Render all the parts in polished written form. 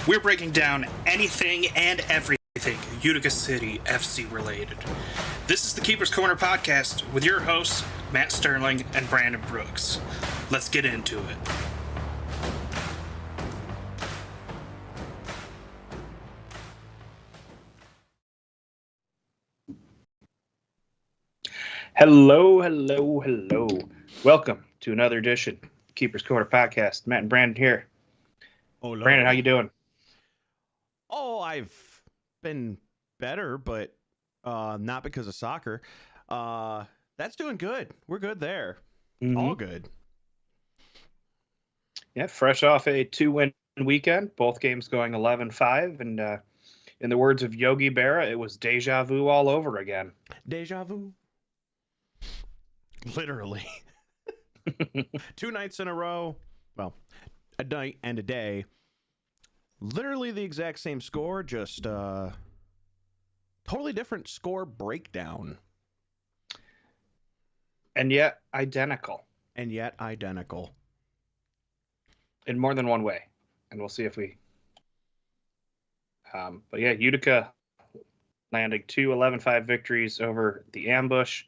We're breaking down anything and everything Utica City FC related. This is the Keeper's Corner podcast with your hosts, Matt Sterling and Brandon Brooks. Let's get into it. Hello. Welcome to another edition of Keeper's Corner podcast. Matt and Brandon here. Hello. Brandon, how you doing? Oh, I've been better, but not because of soccer. That's doing good. We're good there. All good. Yeah, fresh off a 2-win weekend. Both games going 11-5. And in the words of Yogi Berra, it was deja vu all over again. Deja vu. Literally. 2 nights in a row. Well, a night and a day. Literally the exact same score, just totally different score breakdown. And yet identical. And yet identical. In more than one way. And we'll see if we... but yeah, Utica landing 2 11-5 victories over the Ambush.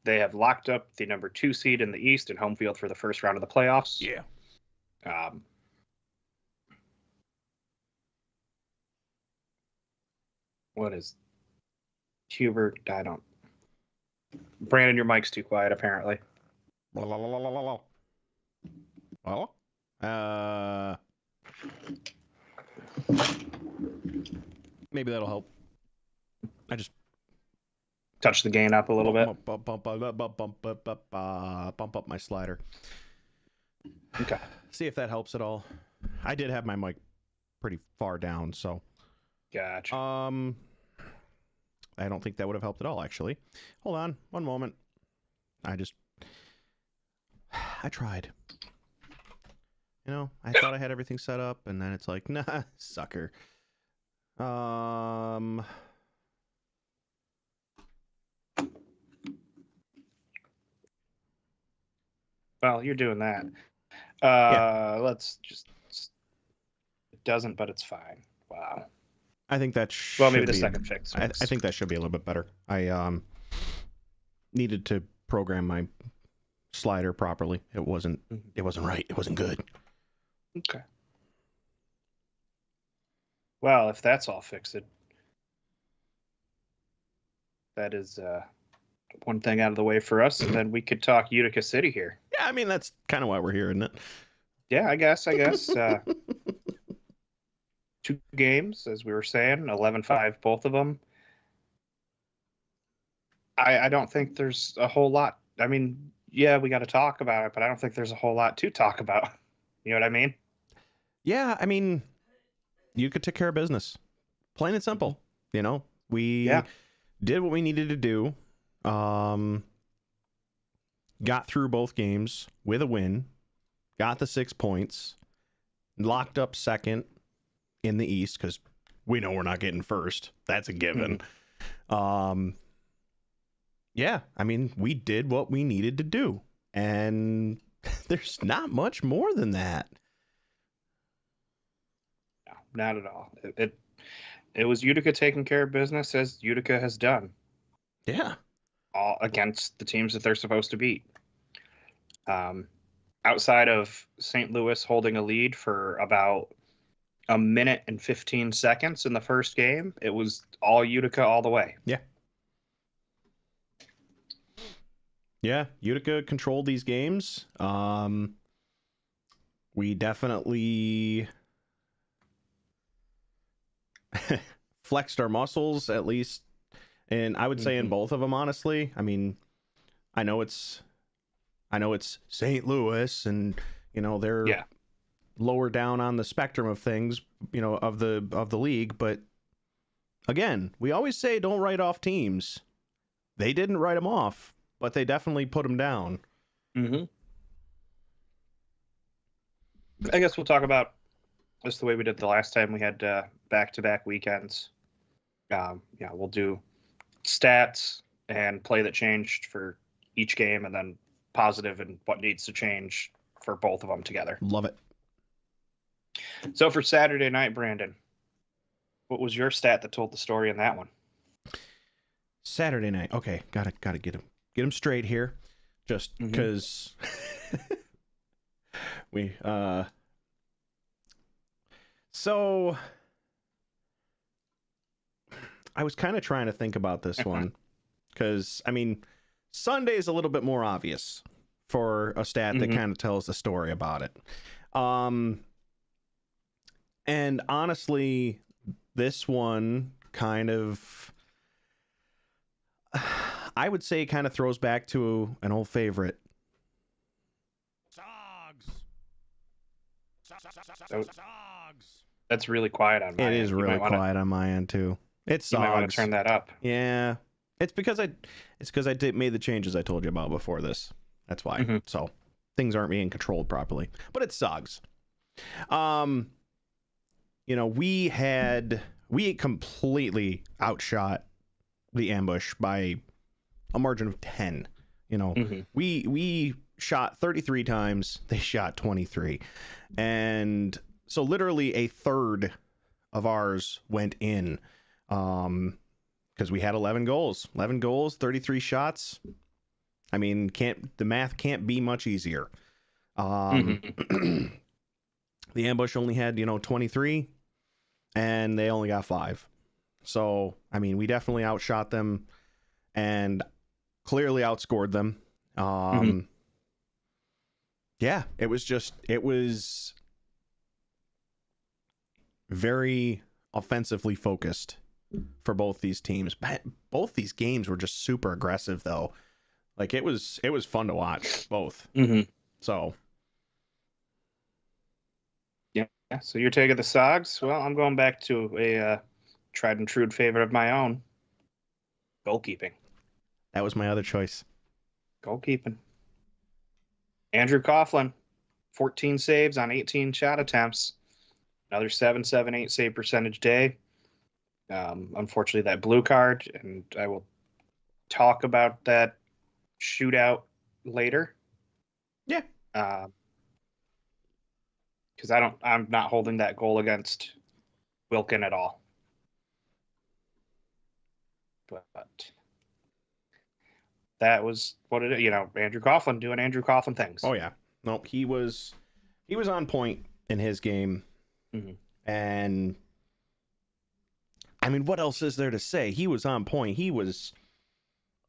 They have locked up the number 2 seed in the East and home field for the first round of the playoffs. Yeah. What is Hubert? I don't. Brandon, your mic's too quiet, apparently. Well, maybe that'll help. I just touch the gain up a little bit. Bump up my slider. Okay. See if that helps at all. I did have my mic pretty far down, so. Gotcha. I don't think that would have helped at all, actually. Hold on, one moment. I tried. You know, I thought I had everything set up, and then it's like, nah, sucker. Well, you're doing that. Yeah. Let's just... It doesn't, but it's fine. Wow. I think that should well, maybe the second fix. I think that should be a little bit better. I needed to program my slider properly. It wasn't right. It wasn't good. Okay. Well, if that's all fixed, that is one thing out of the way for us, and then we could talk Utica City here. Yeah, I mean, that's kind of why we're here, isn't it? Yeah, I guess. 2 games, as we were saying, 11-5, both of them. I don't think there's a whole lot. I mean, yeah, we got to talk about it, but I don't think there's a whole lot to talk about. You know what I mean? Yeah, I mean, you could take care of business. Plain and simple. You know, we did what we needed to do. Got through both games with a win. Got the 6 points. Locked up second in the East because we know we're not getting first. That's a given. Yeah, I mean, we did what we needed to do. And there's not much more than that. No, not at all. It was Utica taking care of business as Utica has done. Yeah. All against the teams that they're supposed to beat. Outside of St. Louis holding a lead for about a minute and 15 seconds in the first game, it was all Utica all the way. Yeah. Yeah, Utica controlled these games. We definitely flexed our muscles, at least, and I would say in both of them, honestly. I mean, I know it's St. Louis, and you know they're lower down on the spectrum of things, you know, of the league. But again, we always say don't write off teams. They didn't write them off, but they definitely put them down. I guess we'll talk about this the way we did the last time we had back-to-back weekends. We'll do stats and play that changed for each game, and then positive and what needs to change for both of them together. Love it. So for Saturday night, Brandon, What was your stat that told the story in that one? Saturday night. Okay, gotta get him straight here, just because we So I was kind of trying to think about this one because I mean Sunday is a little bit more obvious for a stat that kind of tells the story about it. And honestly, this one kind of, I would say, kind of throws back to an old favorite. That's really quiet on my end. It is really quiet on my end too. It's You might want to turn that up. Yeah, it's because I made the changes I told you about before this. That's why. So things aren't being controlled properly. But it's Sogs. We completely outshot the ambush by a margin of 10. We shot 33 times, they shot 23. And so literally a third of ours went in. Because we had 11 goals, 33 shots. I mean, the math can't be much easier. The ambush only had 23, and they only got 5. So I mean, we definitely outshot them and clearly outscored them. Yeah, it was very offensively focused for both these teams. Both these games were just super aggressive, though. Like it was fun to watch both. So yeah. So you're taking the Sogs. Well, I'm going back to a tried and true favorite of my own: goalkeeping. That was my other choice. Goalkeeping. Andrew Coughlin, 14 saves on 18 shot attempts. Another 7.78 save percentage day. Unfortunately, that blue card, and I will talk about that shootout later. Yeah. Because I'm not holding that goal against Wilkin at all. But that was what it, Andrew Coughlin doing Andrew Coughlin things. Oh yeah. No, he was on point in his game. And I mean, what else is there to say? He was on point. He was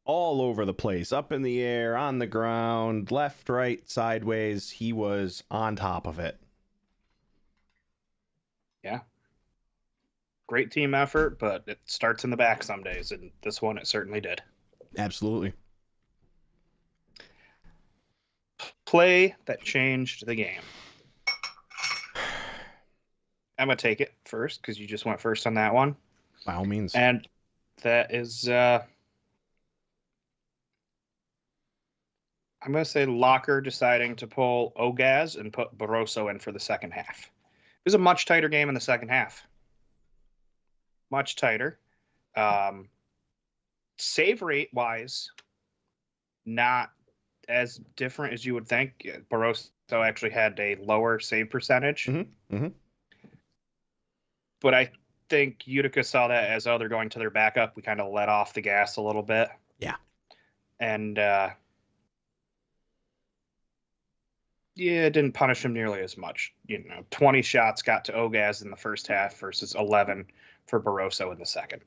all over the place, up in the air, on the ground, left, right, sideways. He was on top of it. Yeah. Great team effort, but it starts in the back some days, and this one it certainly did. Absolutely. Play that changed the game. I'm going to take it first because you just went first on that one. By all means. And that is, I'm going to say Locker deciding to pull Ogaz and put Barroso in for the second half. It was a much tighter game in the second half. Much tighter. Save rate wise, not as different as you would think. Barroso actually had a lower save percentage. But I think Utica saw that as, they're going to their backup. We kind of let off the gas a little bit. Yeah. And, it didn't punish him nearly as much. 20 shots got to Ogaz in the first half versus 11 for Barroso in the second.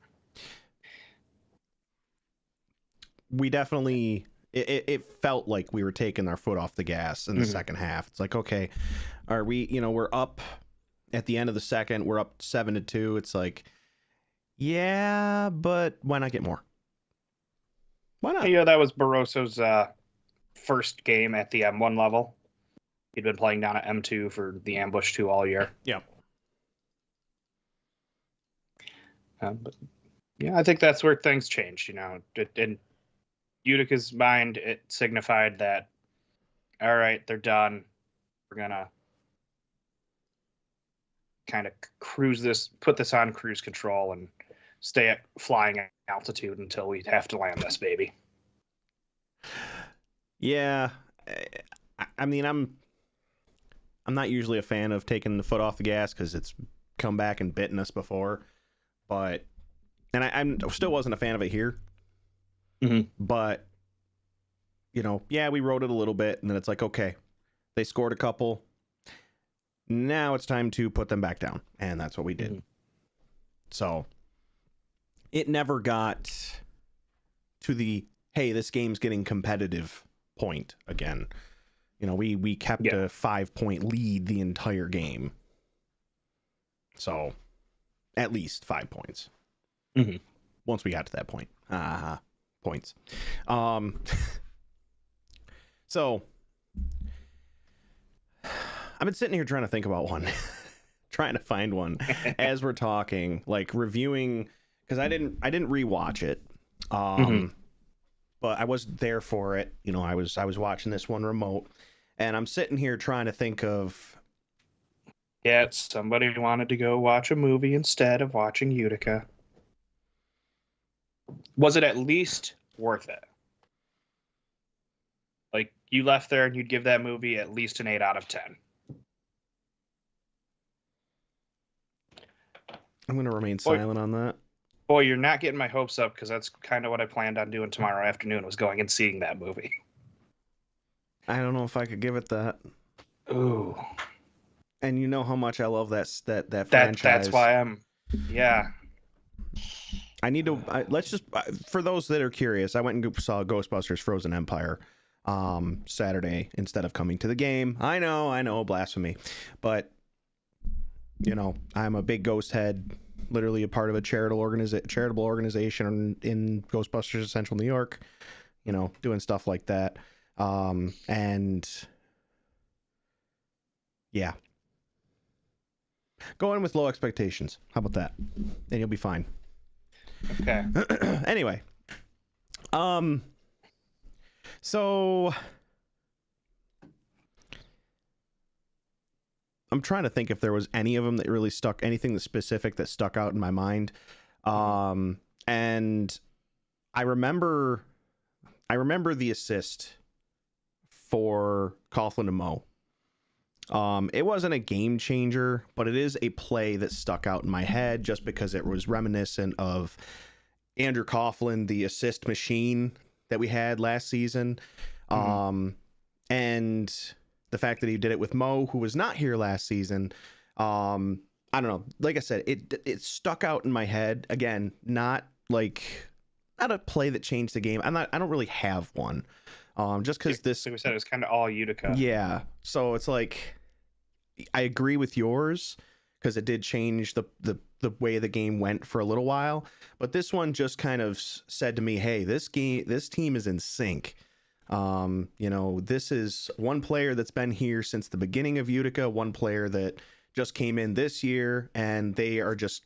We definitely, it felt like we were taking our foot off the gas in the second half. It's like, okay, are we, we're up at the end of the second, we're up 7-2. It's like, yeah, but why not get more? Why not? Yeah, that was Barroso's first game at the M1 level. He'd been playing down at M2 for the Ambush 2 all year. Yeah. But yeah, I think that's where things changed. In Utica's mind, it signified that, all right, they're done. We're gonna kind of put this on cruise control and stay at flying altitude until we have to land this baby. Yeah. I mean, I'm not usually a fan of taking the foot off the gas because it's come back and bitten us before. but and I'm still wasn't a fan of it here. Mm-hmm. But yeah, we wrote it a little bit, and then it's like, okay, they scored a couple. Now it's time to put them back down, and that's what we did. Mm-hmm. So it never got to the hey, this game's getting competitive point again. We kept a 5-point lead the entire game. So at least 5 points. Mm-hmm. Once we got to that point. Points. So I've been sitting here trying to think about one. Trying to find one as we're talking, like reviewing, because I didn't rewatch it. Mm-hmm. But I was there for it. I was watching this one remote, and I'm sitting here trying to think of. Yeah, somebody wanted to go watch a movie instead of watching Utica. Was it at least worth it? Like, you left there and you'd give that movie at least an 8 out of 10. I'm going to remain silent on that. Boy, you're not getting my hopes up, because that's kind of what I planned on doing tomorrow afternoon, was going and seeing that movie. I don't know if I could give it that. Ooh. And you know how much I love that franchise. That's why yeah. I need to. Let's just, for those that are curious, I went and saw Ghostbusters Frozen Empire Saturday instead of coming to the game. I know, blasphemy. But, I'm a big ghost head, literally a part of a charitable organization in Ghostbusters Central New York, doing stuff like that. And yeah. Go in with low expectations. How about that? And you'll be fine. Okay. Anyway. So I'm trying to think if there was any of them that really anything specific that stuck out in my mind. And I remember the assist for Coughlin and Moe. It wasn't a game changer, but it is a play that stuck out in my head just because it was reminiscent of Andrew Coughlin, the assist machine that we had last season. And the fact that he did it with Moe, who was not here last season. I don't know. Like I said, it stuck out in my head. Again, not a play that changed the game. I don't really have one. Just because this, like we said, it was kind of all Utica. Yeah. So it's like, I agree with yours because it did change the way the game went for a little while. But this one just kind of said to me, hey, this team is in sync. This is one player that's been here since the beginning of Utica, one player that just came in this year, and they are just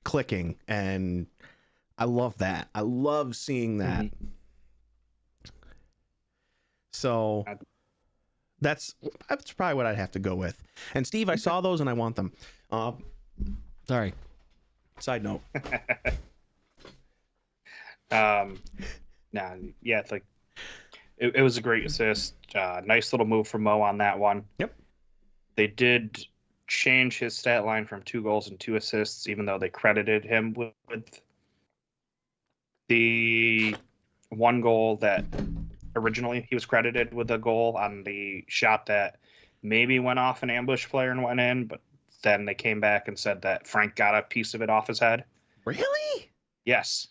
clicking. And I love that. I love seeing that. Mm-hmm. So that's probably what I'd have to go with. And Steve, I saw those and I want them. Sorry. Side note. Yeah, it's like it was a great assist. Nice little move from Moe on that one. Yep. They did change his stat line from 2 goals and 2 assists, even though they credited him with the 1 goal that originally he was credited with a goal on the shot that maybe went off an ambush player and went in, but then they came back and said that Frank got a piece of it off his head. Really? Yes.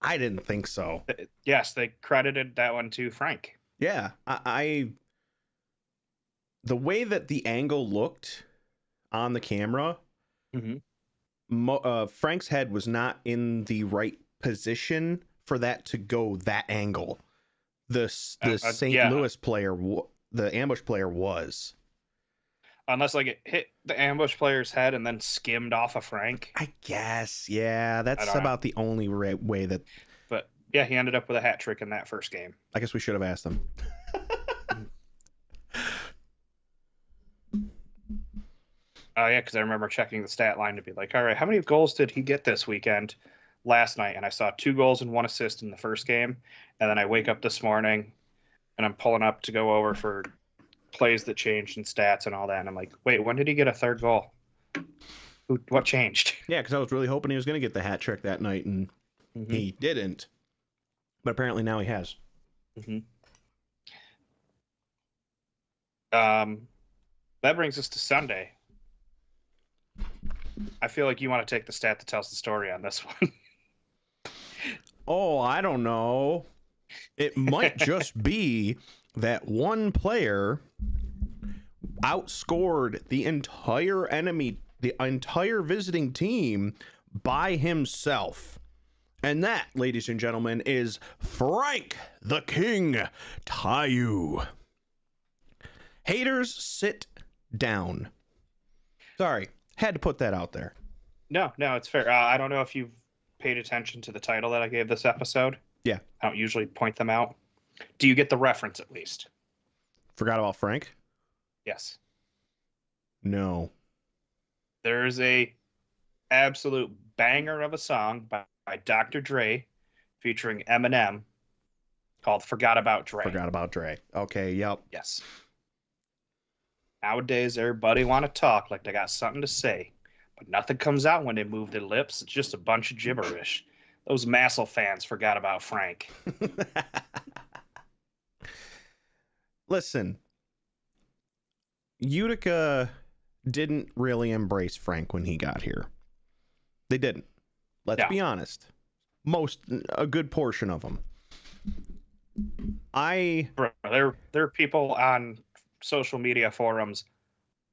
I didn't think so. Yes, they credited that one to Frank. Yeah, I the way that the angle looked on the camera, Frank's head was not in the right position for that to go that angle. The St. Louis player, the ambush player, was. Unless it hit the ambush player's head and then skimmed off of Frank. I guess, yeah, that's about the only way that. But yeah, he ended up with a hat trick in that first game. I guess we should have asked him. Oh yeah, because I remember checking the stat line to be like, all right, how many goals did he get this weekend? Last night, and I saw 2 goals and 1 assist in the first game, and then I wake up this morning and I'm pulling up to go over for plays that changed and stats and all that, and I'm like, wait, when did he get a 3rd goal? What changed? Yeah, because I was really hoping he was going to get the hat trick that night, and he didn't. But apparently now he has. That brings us to Sunday. I feel like you want to take the stat that tells the story on this one. Oh, I don't know. It might just be that one player outscored the entire visiting team by himself. And that, ladies and gentlemen, is Franck the King Tayou. Haters, sit down. Sorry, had to put that out there. No, it's fair. I don't know if you've paid attention to the title that I gave this episode. Yeah. I don't usually point them out. Do you get the reference at least? Forgot about Frank? Yes. No. There's a absolute banger of a song by Dr. Dre featuring Eminem called Forgot About Dre. Forgot About Dre. Okay, yep. Yes. Nowadays, everybody want to talk like they got something to say, but nothing comes out when they move their lips. It's just a bunch of gibberish. Those Massel fans forgot about Frank. Listen, Utica didn't really embrace Frank when he got here. They didn't. Let's be honest. A good portion of them. There are people on social media forums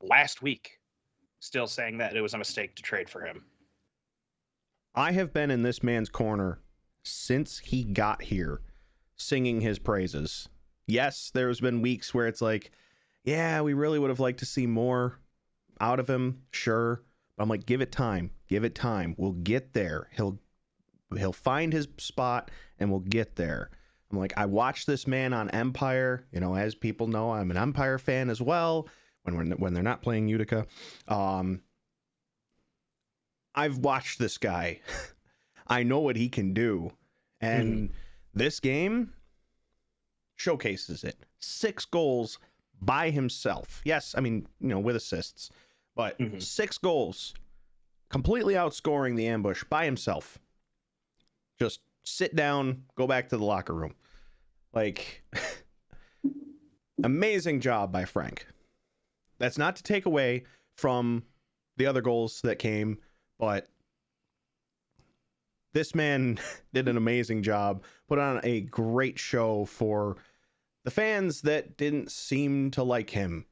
last week still saying that it was a mistake to trade for him. I have been in this man's corner since he got here, singing his praises. Yes, there's been weeks where it's like, yeah, we really would have liked to see more out of him, sure. But I'm like, give it time. Give it time. We'll get there. He'll find his spot, and we'll get there. I'm like, I watched this man on Empire. You know, as people know, I'm an Empire fan as well. When they're not playing Utica, I've watched this guy. I know what he can do, and this game showcases it. 6 goals by himself. Yes, I mean, you know, with assists, but 6 goals, completely outscoring the ambush by himself. Just sit down, go back to the locker room. Like, amazing job by Frank. That's not to take away from the other goals that came, but this man did an amazing job, put on a great show for the fans that didn't seem to like him.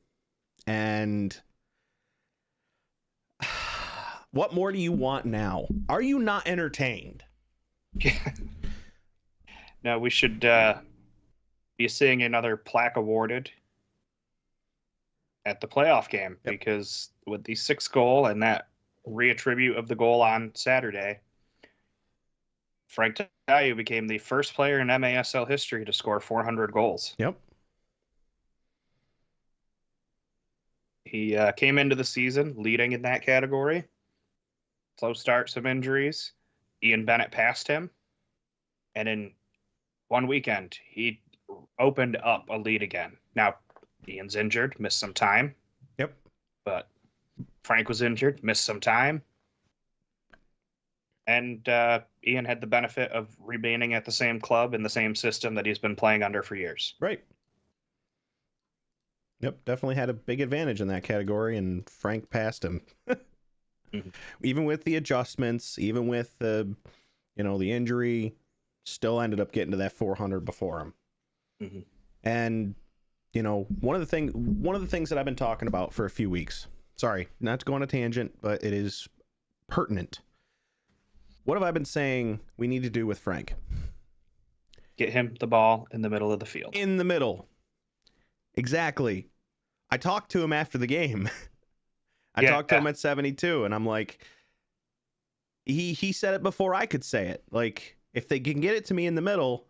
And what more do you want now? Are you not entertained? No, we should be seeing another plaque awarded at the playoff game, because with the 6th goal and that reattribute of the goal on Saturday, Franck Tayou became the first player in MASL history to score 400 goals. Yep. He came into the season leading in that category. Slow start, some injuries. Ian Bennett passed him. And in one weekend, he opened up a lead again. Now, Ian's injured, missed some time. Yep. But Frank was injured, missed some time. And Ian had the benefit of remaining at the same club in the same system that he's been playing under for years. Right. Yep, definitely had a big advantage in that category, and Frank passed him. Even with the adjustments, even with the injury, still ended up getting to that 400 before him. And one of the things that I've been talking about for a few weeks. Sorry, not to go on a tangent, but it is pertinent. What have I been saying we need to do with Frank? Get him the ball in the middle of the field. In the middle. Exactly. I talked to him after the game. I talked to him at 72, and I'm like, he said it before I could say it. Like, if they can get it to me in the middle,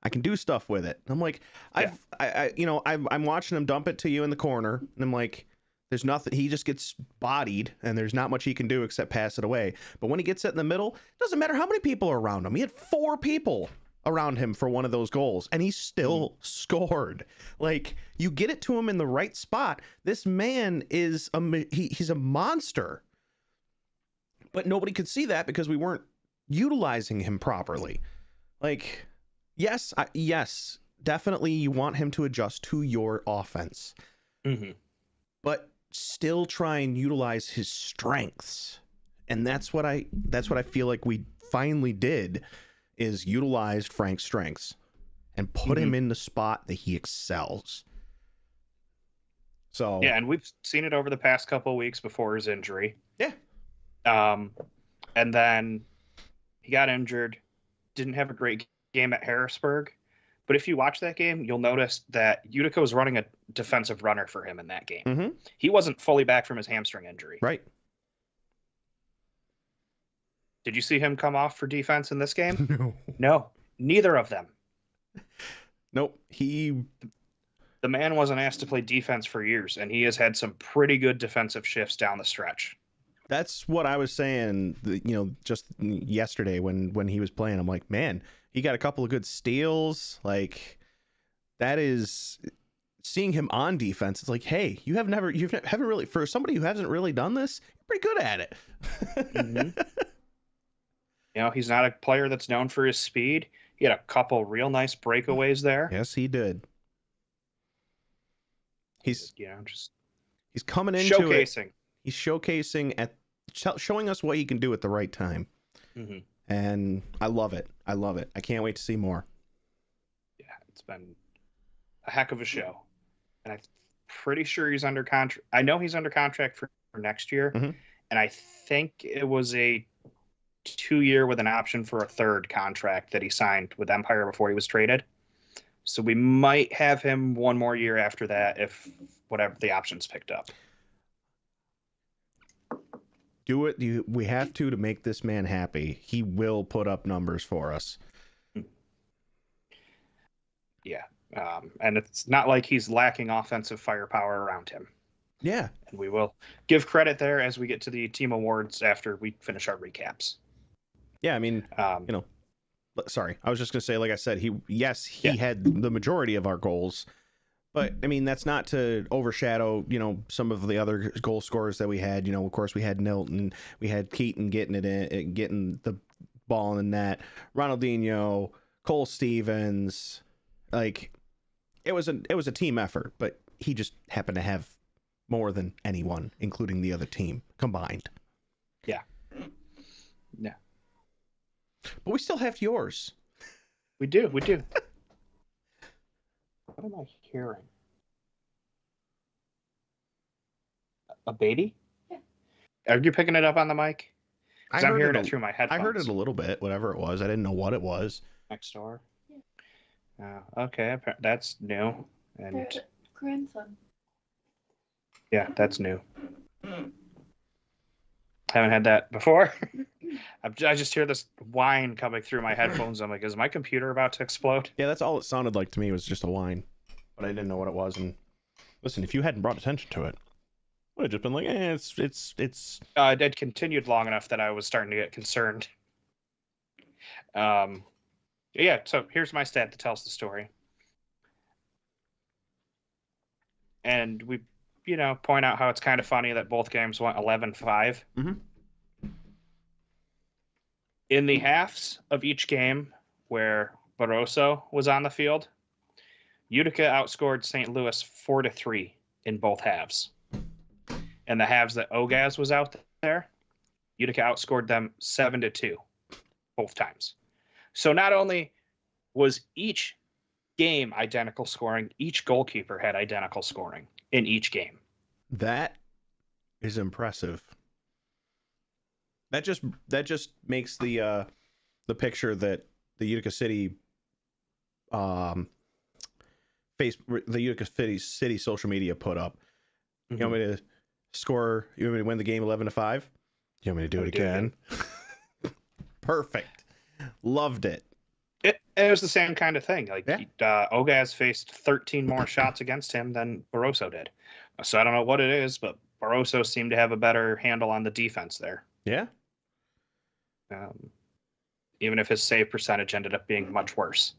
I can do stuff with it. I'm like, I'm watching him dump it to you in the corner, and I'm like, there's nothing. He just gets bodied, and there's not much he can do except pass it away. But when he gets it in the middle, it doesn't matter how many people are around him. He had 4 people around him for one of those goals, and he still scored. Like, you get it to him in the right spot. This man is he's a monster. But nobody could see that because we weren't utilizing him properly. Like, yes, yes, definitely you want him to adjust to your offense. Mm-hmm. But still try and utilize his strengths. And that's what I feel like we finally did, is utilized Frank's strengths and put him in the spot that he excels. So yeah, and we've seen it over the past couple of weeks before his injury. Yeah. And then he got injured, didn't have a great game at Harrisburg. But if you watch that game, you'll notice that Utica was running a defensive runner for him in that game. Mm-hmm. He wasn't fully back from his hamstring injury. Right. Did you see him come off for defense in this game? No. No, neither of them. Nope. The man wasn't asked to play defense for years, and he has had some pretty good defensive shifts down the stretch. That's what I was saying, just yesterday when he was playing. I'm like, man, he got a couple of good steals. Like, that is, seeing him on defense. It's like, hey, you haven't really, for somebody who hasn't really done this, you're pretty good at it. Mm-hmm. He's not a player that's known for his speed. He had a couple real nice breakaways there. Yes, he did. He's coming into showcasing. He's showcasing showing us what he can do at the right time. Mm-hmm. And I love it. I can't wait to see more. Yeah, it's been a heck of a show. And I'm pretty sure he's under contract. I know he's under contract for next year. Mm-hmm. And I think it was a 2-year with an option for a third contract that he signed with Empire before he was traded. So we might have him one more year after that if whatever the options picked up. Do it. We have to make this man happy. He will put up numbers for us. Yeah. And it's not like he's lacking offensive firepower around him. Yeah. And we will give credit there as we get to the team awards after we finish our recaps. Yeah, I mean, sorry, I was just going to say, like I said, he had the majority of our goals, but I mean, that's not to overshadow, some of the other goal scorers that we had. Of course, we had Nilton, we had Keaton getting the ball in the net, Ronaldinho, Cole Stevens. Like, it was a team effort, but he just happened to have more than anyone, including the other team combined. Yeah. Yeah. But we still have yours. We do. What am I hearing? A baby? Yeah. Are you picking it up on the mic? Because I'm hearing it through my headphones. I heard it a little bit, whatever it was. I didn't know what it was. Next door? Yeah. Okay, that's new. And grandson. Yeah, that's new. Haven't had that before. I just hear this whine coming through my headphones. I'm like, is my computer about to explode? Yeah, that's all it sounded like to me, was just a whine. But I didn't know what it was. And listen, if you hadn't brought attention to it, I would have just been like, it's. It had continued long enough that I was starting to get concerned. Yeah, so here's my stat that tells the story. And we, point out how it's kind of funny that both games went 11-5. Mm-hmm. In the halves of each game where Barroso was on the field, Utica outscored St. Louis 4-3 in both halves. In the halves that Ogaz was out there, Utica outscored them 7-2 both times. So not only was each game identical scoring, each goalkeeper had identical scoring in each game. That is impressive. That just makes the picture that the Utica City the Utica City social media put up. Mm-hmm. You want me to score? You want me to win the game 11-5? You want me to do it again? Perfect. Loved it. It was the same kind of thing. Like, Ogaz faced 13 more shots against him than Barroso did. So I don't know what it is, but Barroso seemed to have a better handle on the defense there. Yeah. Even if his save percentage ended up being much worse.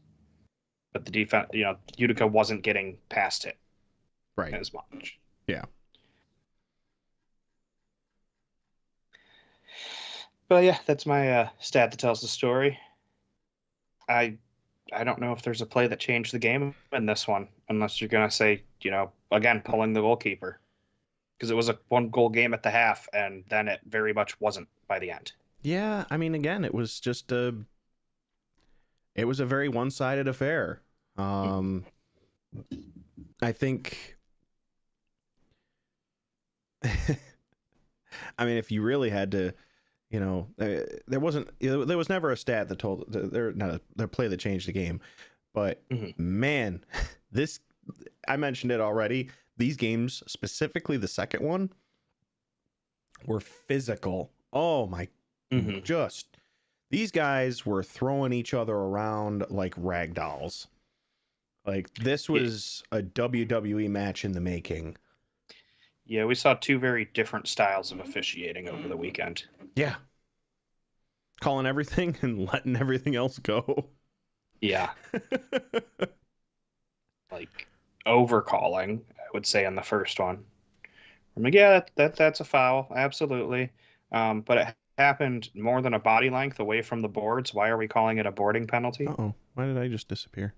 But the defense, Utica wasn't getting past it as much. Yeah. But yeah, that's my stat that tells the story. I I don't know if there's a play that changed the game in this one, unless you're gonna say, again, pulling the goalkeeper, because it was a 1 goal game at the half, and then it very much wasn't by the end. Yeah, I mean, again, it was a very one-sided affair. I think, I mean, if you really had to, there was never a stat that told the play that changed the game, but Mhm. man, this, I mentioned it already. These games, specifically the second one, were physical. Oh my, Mhm. just these guys were throwing each other around like rag dolls. Like this Yeah, was a WWE match in the making. yeah, we saw two very different styles of officiating over the weekend. Yeah, calling everything and letting everything else go. Yeah, like overcalling, I would say in the first one. I'm like, yeah, that's a foul, absolutely. But it happened more than a body length away from the boards. Why are we calling it a boarding penalty? Uh-oh, why did I just disappear?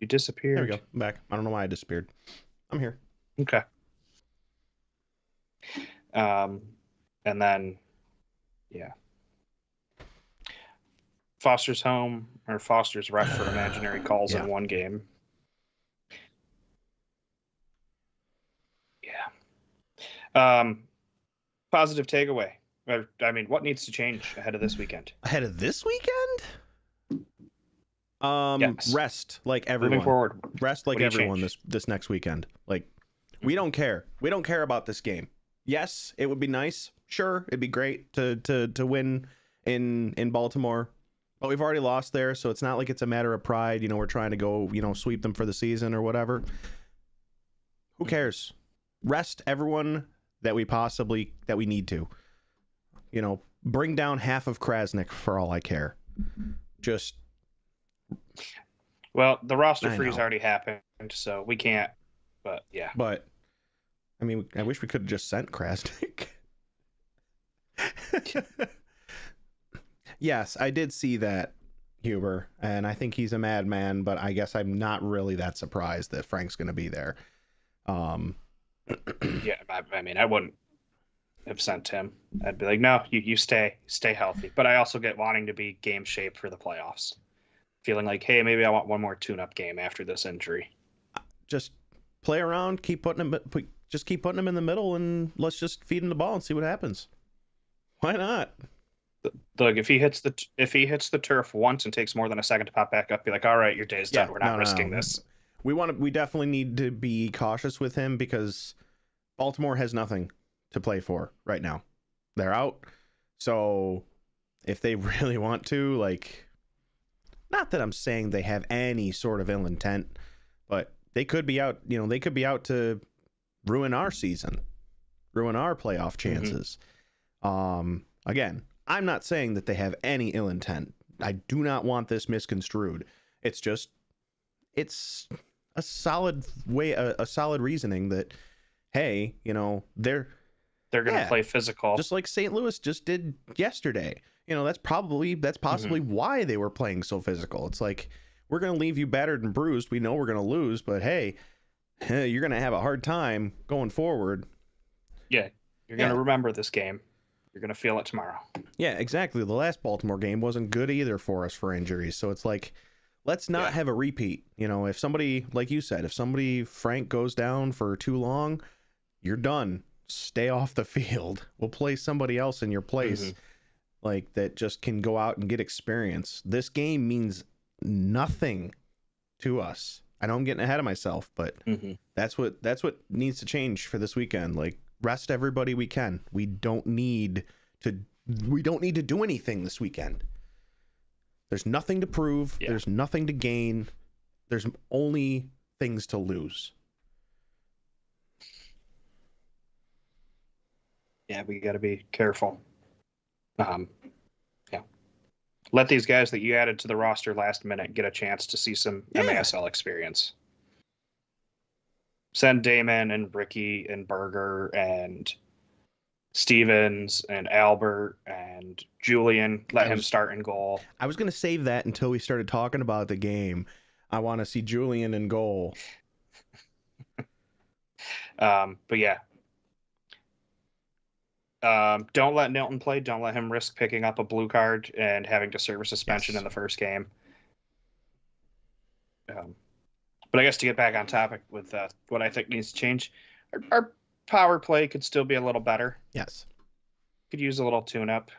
You There we disappeared. go. I'm back. I don't know why I disappeared. I'm here. Okay. Um, and then, yeah, Foster's home or Foster's ref for imaginary calls Yeah. in one game. Yeah. Positive takeaway. I mean, what needs to change ahead of this weekend? Ahead of this weekend? Yes. Rest like Moving everyone. forward, Rest what like do you everyone change? this next weekend. Like we don't care. We don't care about this game. Yes, it would be nice. Sure, it'd be great to win in Baltimore. But we've already lost there, so it's not like it's a matter of pride. We're trying to go, sweep them for the season or whatever. Who cares? Rest everyone that we need to. Bring down half of Krasnick for all I care. Just Well, the roster I freeze know. already happened, so we can't. But yeah. But I mean, I wish we could have just sent Krasnick. Yes, I did see that, Huber, and I think he's a madman, but I guess I'm not really that surprised that Frank's going to be there. Um, Yeah, I mean, I wouldn't have sent him. I'd be like, no, you stay healthy. But I also get wanting to be game shape for the playoffs. Feeling like, hey, maybe I want one more tune-up game after this injury. just play around, just keep putting him in the middle, and let's just feed him the ball and see what happens. Why not? Like if he hits the turf once and takes more than a second to pop back up, be like, all right, your day's Yeah, done. We're not no. risking this. We definitely need to be cautious with him because Baltimore has nothing to play for right now. They're out. So if they really want to, like, not that I'm saying they have any sort of ill intent, but they could be out, they could be out to ruin our season, ruin our playoff chances. Again, I'm not saying that they have any ill intent. I do not want this misconstrued. It's just, it's a solid way, a solid reasoning that, hey, They're gonna yeah, play physical. just like St. Louis just did yesterday. That's possibly why they were playing so physical. It's like, we're going to leave you battered and bruised. We know we're going to lose, but hey, you're going to have a hard time going forward. Yeah, you're Yeah. gonna remember this game. You're gonna feel it tomorrow. Yeah, exactly. The last Baltimore game wasn't good either for us for injuries. So it's like, let's not have a repeat. If somebody, like you said, if Frank goes down for too long, you're done. Stay off the field. We'll play somebody else in your place. Like that just can go out and get experience. This game means nothing to us. I know I'm getting ahead of myself, but that's what needs to change for this weekend. Like, rest everybody we can. We don't need to do anything this weekend. There's nothing to prove. Yeah. There's nothing to gain. There's only things to lose. Yeah, we got to be careful. Yeah. Let these guys that you added to the roster last minute get a chance to see some MASL experience. Send Damon and Bricky and Berger and Stevens and Albert and Julian. Let him start in goal. I was going to save that until we started talking about the game. I want to see Julian in goal. But yeah. Don't let Nilton play. Don't let him risk picking up a blue card and having to serve a suspension in the first game. But I guess to get back on topic with what I think needs to change, our power play could still be a little better. Yes. Could use a little tune-up.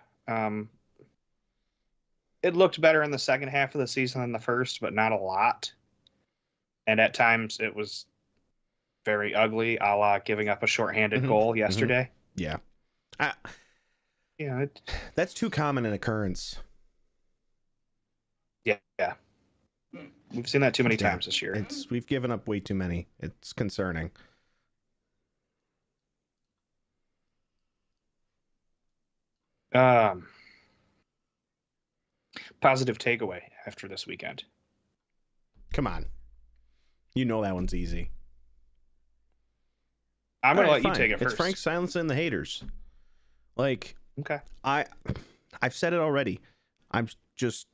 It looked better in the second half of the season than the first, but not a lot. And at times it was very ugly, a la giving up a shorthanded goal yesterday. Yeah. Yeah, that's too common an occurrence. Yeah. We've seen that too many times this year. We've given up way too many. It's concerning. Positive takeaway after this weekend. Come on. You know that one's easy. I'm going to let you take it first. It's Frank silencing the haters. Like, okay. I've said it already. I'm just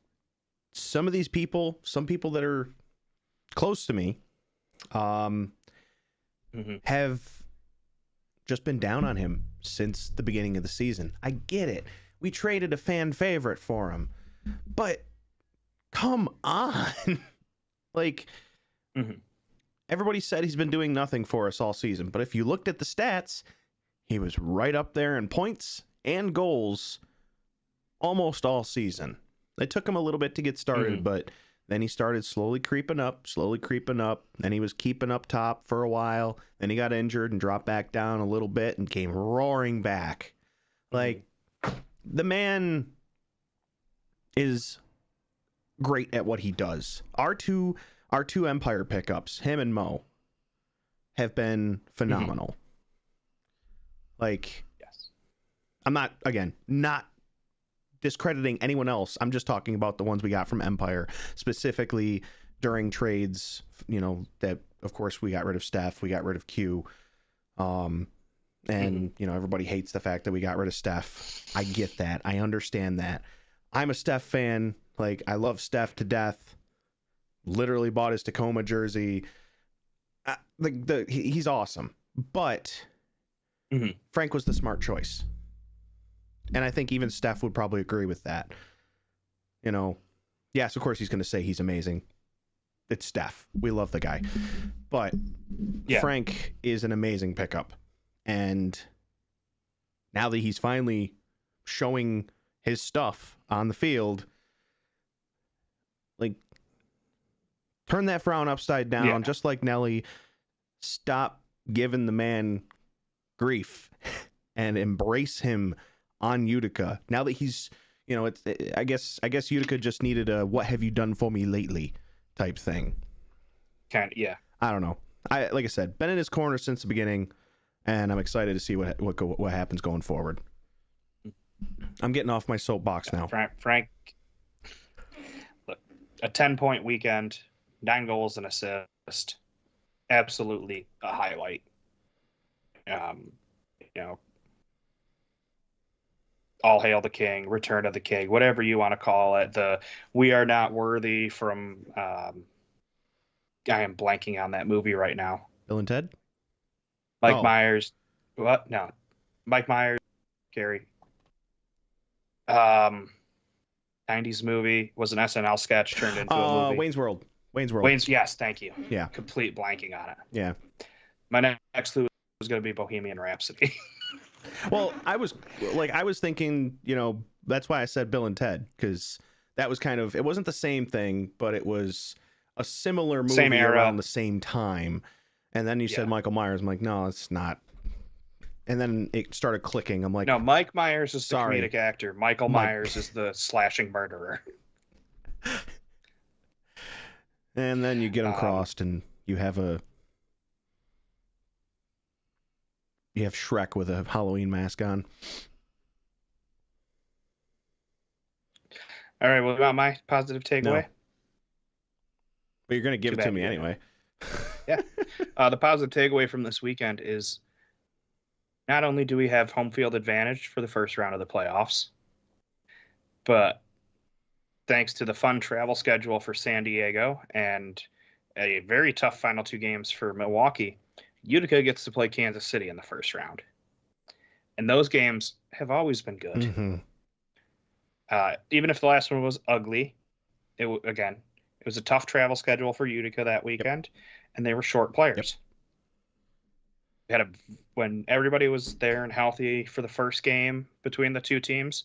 some of these people, some people that are close to me, have just been down on him since the beginning of the season. I get it. We traded a fan favorite for him, but come on. Like, everybody said he's been doing nothing for us all season, but if you looked at the stats, he was right up there in points and goals almost all season. It took him a little bit to get started, but then he started slowly creeping up. Then he was keeping up top for a while. Then he got injured and dropped back down a little bit and came roaring back. Like, the man is great at what he does. Our two Empire pickups, him and Mo, have been phenomenal. Like, yes. I'm not discrediting anyone else. I'm just talking about the ones we got from Empire, specifically during trades, that of course we got rid of Steph, we got rid of Q. Everybody hates the fact that we got rid of Steph. I get that. I understand that. I'm a Steph fan. Like, I love Steph to death. Literally bought his Tacoma jersey. He's awesome. But Frank was the smart choice. And I think even Steph would probably agree with that. Yes, of course he's going to say he's amazing. It's Steph. We love the guy. But Frank is an amazing pickup. And now that he's finally showing his stuff on the field, like, turn that frown upside down, just like Nelly. Stop giving the man grief and embrace him on Utica. Now that he's, I guess Utica just needed a "what have you done for me lately" type thing. Kind of, yeah. I don't know. Like I said, been in his corner since the beginning, and I'm excited to see what happens going forward. I'm getting off my soapbox now. Frank, look, a 10-point weekend, 9 goals and assist, absolutely a highlight. All hail the king, return of the king, whatever you want to call it. We are not worthy from. I am blanking on that movie right now. Bill and Ted. Mike Myers. What? No, Mike Myers. Gary. 90s movie was an SNL sketch turned into a movie. Wayne's World. Yes, thank you. Yeah. Complete blanking on it. Yeah. My next clue was going to be Bohemian Rhapsody. Well, I was thinking, that's why I said Bill and Ted, because that was kind of, it wasn't the same thing, but it was a similar movie same era. Around the same time. And then you said Michael Myers. I'm like, no, it's not. And then it started clicking. I'm like, no, Mike Myers is the comedic actor. Michael Myers is the slashing murderer. And then you get them crossed, and you have Shrek with a Halloween mask on. All right, well, about my positive takeaway? No. But you're going to give it to me anyway. Yeah. The positive takeaway from this weekend is not only do we have home field advantage for the first round of the playoffs, but thanks to the fun travel schedule for San Diego and a very tough final 2 games for Milwaukee, Utica gets to play Kansas City in the first round. And those games have always been good. Mm-hmm. Even if the last one was ugly, it was a tough travel schedule for Utica that weekend, and they were short players. When everybody was there and healthy for the first game between the two teams,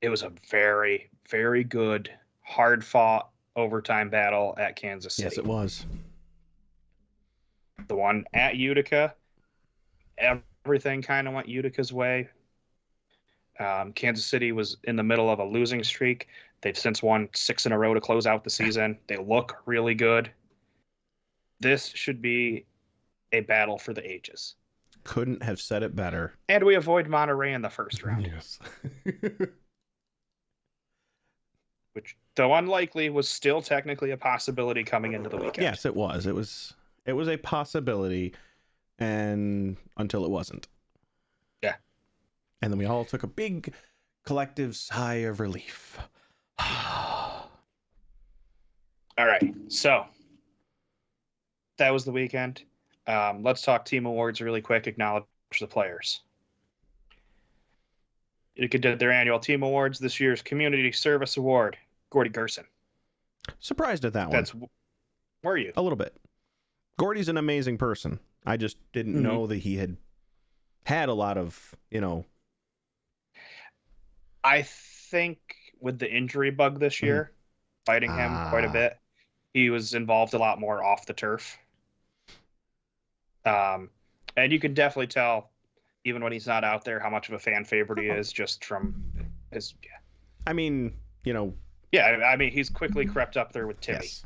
it was a very, very good, hard-fought overtime battle at Kansas City. Yes, it was. The one at Utica, everything kind of went Utica's way. Kansas City was in the middle of a losing streak. They've since won 6 in a row to close out the season. They look really good. This should be a battle for the ages. Couldn't have said it better. And we avoid Monterey in the first round. Yes. Which, though unlikely, was still technically a possibility coming into the weekend. Yes, it was. It was a possibility, and until it wasn't. Yeah. And then we all took a big collective sigh of relief. All right. So that was the weekend. Let's talk team awards really quick. Acknowledge the players. Utica did their annual team awards. This year's Community Service Award, Gordy Gerson. Surprised at that one. Were you? A little bit. Gordy's an amazing person. I just didn't know that he had a lot of, I think with the injury bug this year, fighting him quite a bit, he was involved a lot more off the turf. And you can definitely tell, even when he's not out there, how much of a fan favorite he is just from his. Yeah. I mean, Yeah, I mean, he's quickly crept up there with Timmy. Yes.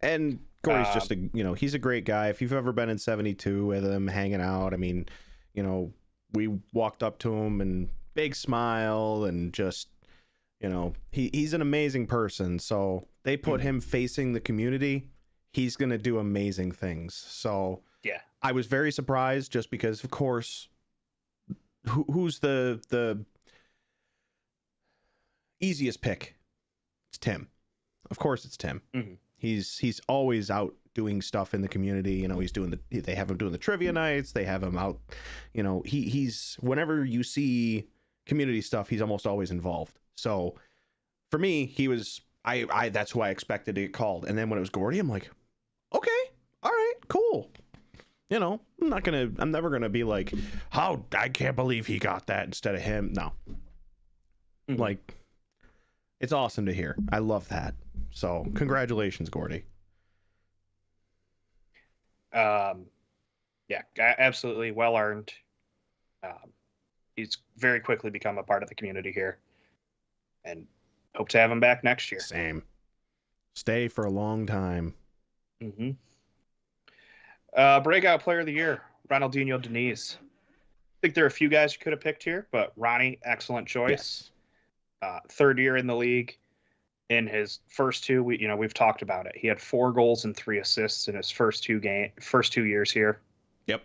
And Gordy's just he's a great guy. If you've ever been in 72 with him hanging out, I mean, we walked up to him and big smile and just, he's an amazing person. So they put him facing the community. He's going to do amazing things. So yeah, I was very surprised just because, of course, who's the easiest pick? It's Tim. Of course it's Tim. Mm-hmm. He's always out doing stuff in the community. They have him doing the trivia nights. They have him out. He's whenever you see community stuff, he's almost always involved. So for me, he was. I that's who I expected to get called. And then when it was Gordy, I'm like, okay, all right, cool. I'm never gonna be like, how I can't believe he got that instead of him. No. Mm-hmm. Like, it's awesome to hear. I love that. So congratulations, Gordy. Yeah, absolutely well earned. He's very quickly become a part of the community here, and hope to have him back next year. Same. Stay for a long time. Mm-hmm. Breakout player of the year, Ronaldinho Diniz. I think there are a few guys you could have picked here, but Ronnie, excellent choice. Yes. Third year in the league. In his first two, we've talked about it. He had 4 goals and 3 assists in his first 2 years here. Yep.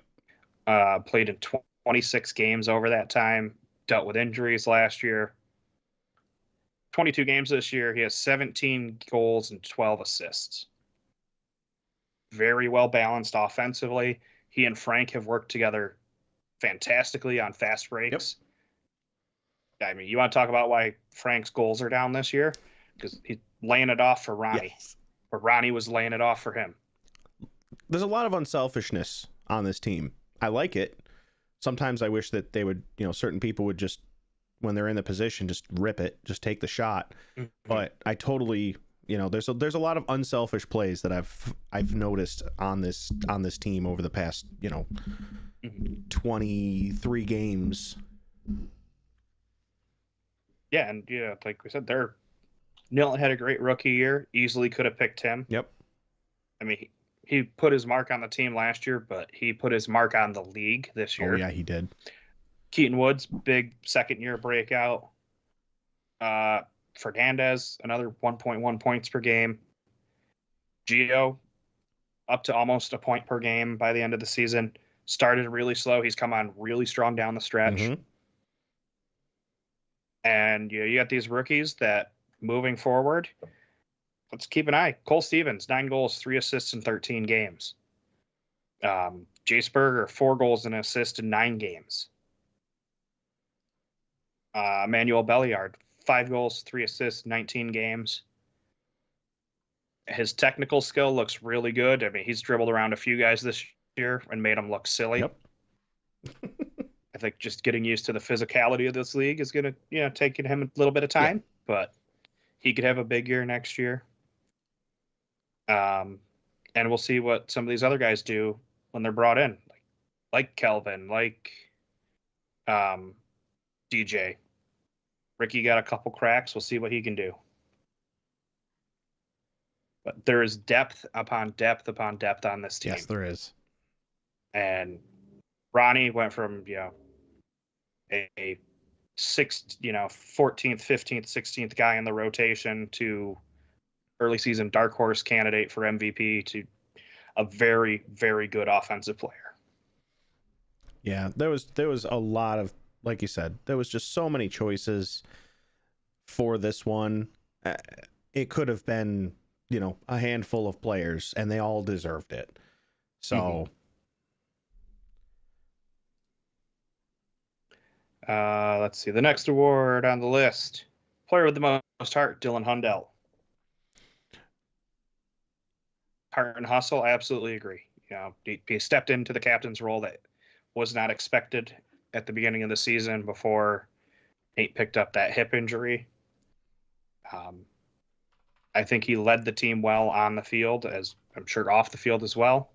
Played in 26 games over that time. Dealt with injuries last year. 22 games this year. He has 17 goals and 12 assists. Very well balanced offensively. He and Frank have worked together fantastically on fast breaks. Yep. I mean, you want to talk about why Frank's goals are down this year? Because he's laying it off for Ronnie, yes. Or Ronnie was laying it off for him. There's a lot of unselfishness on this team. I like it. Sometimes I wish that they would, certain people would just, when they're in the position, just rip it, just take the shot. Mm-hmm. But I totally, there's a lot of unselfish plays that I've noticed on this team over the past, 23 games. Yeah, and like we said, Nilton had a great rookie year. Easily could have picked him. Yep. I mean, he put his mark on the team last year, but he put his mark on the league this year. Oh, yeah, he did. Keaton Woods, big second-year breakout. Fernandez, another 1.1 points per game. Gio, up to almost a point per game by the end of the season. started really slow. He's come on really strong down the stretch. Mm-hmm. And you got these rookies that moving forward, let's keep an eye. Cole Stevens, 9 goals, 3 assists in 13 games. Jace Berger, 4 goals and an assist in 9 games. Emmanuel Belliard, 5 goals, 3 assists, 19 games. His technical skill looks really good. I mean, he's dribbled around a few guys this year and made them look silly. Yep. I think just getting used to the physicality of this league is going to, take him a little bit of time, but he could have a big year next year. And we'll see what some of these other guys do when they're brought in, like Kelvin, like DJ. Ricky got a couple cracks. We'll see what he can do. But there is depth upon depth upon depth on this team. Yes, there is. And Ronnie went from, a 14th, 15th, 16th guy in the rotation to early season dark horse candidate for MVP to a very, very good offensive player. Yeah, there was a lot of, like you said, there was just so many choices for this one. It could have been, a handful of players, and they all deserved it. So, let's see. The next award on the list, player with the most heart, Dylan Hundell. Heart and hustle, I absolutely agree. He stepped into the captain's role that was not expected at the beginning of the season before Nate picked up that hip injury. I think he led the team well on the field, as I'm sure off the field as well.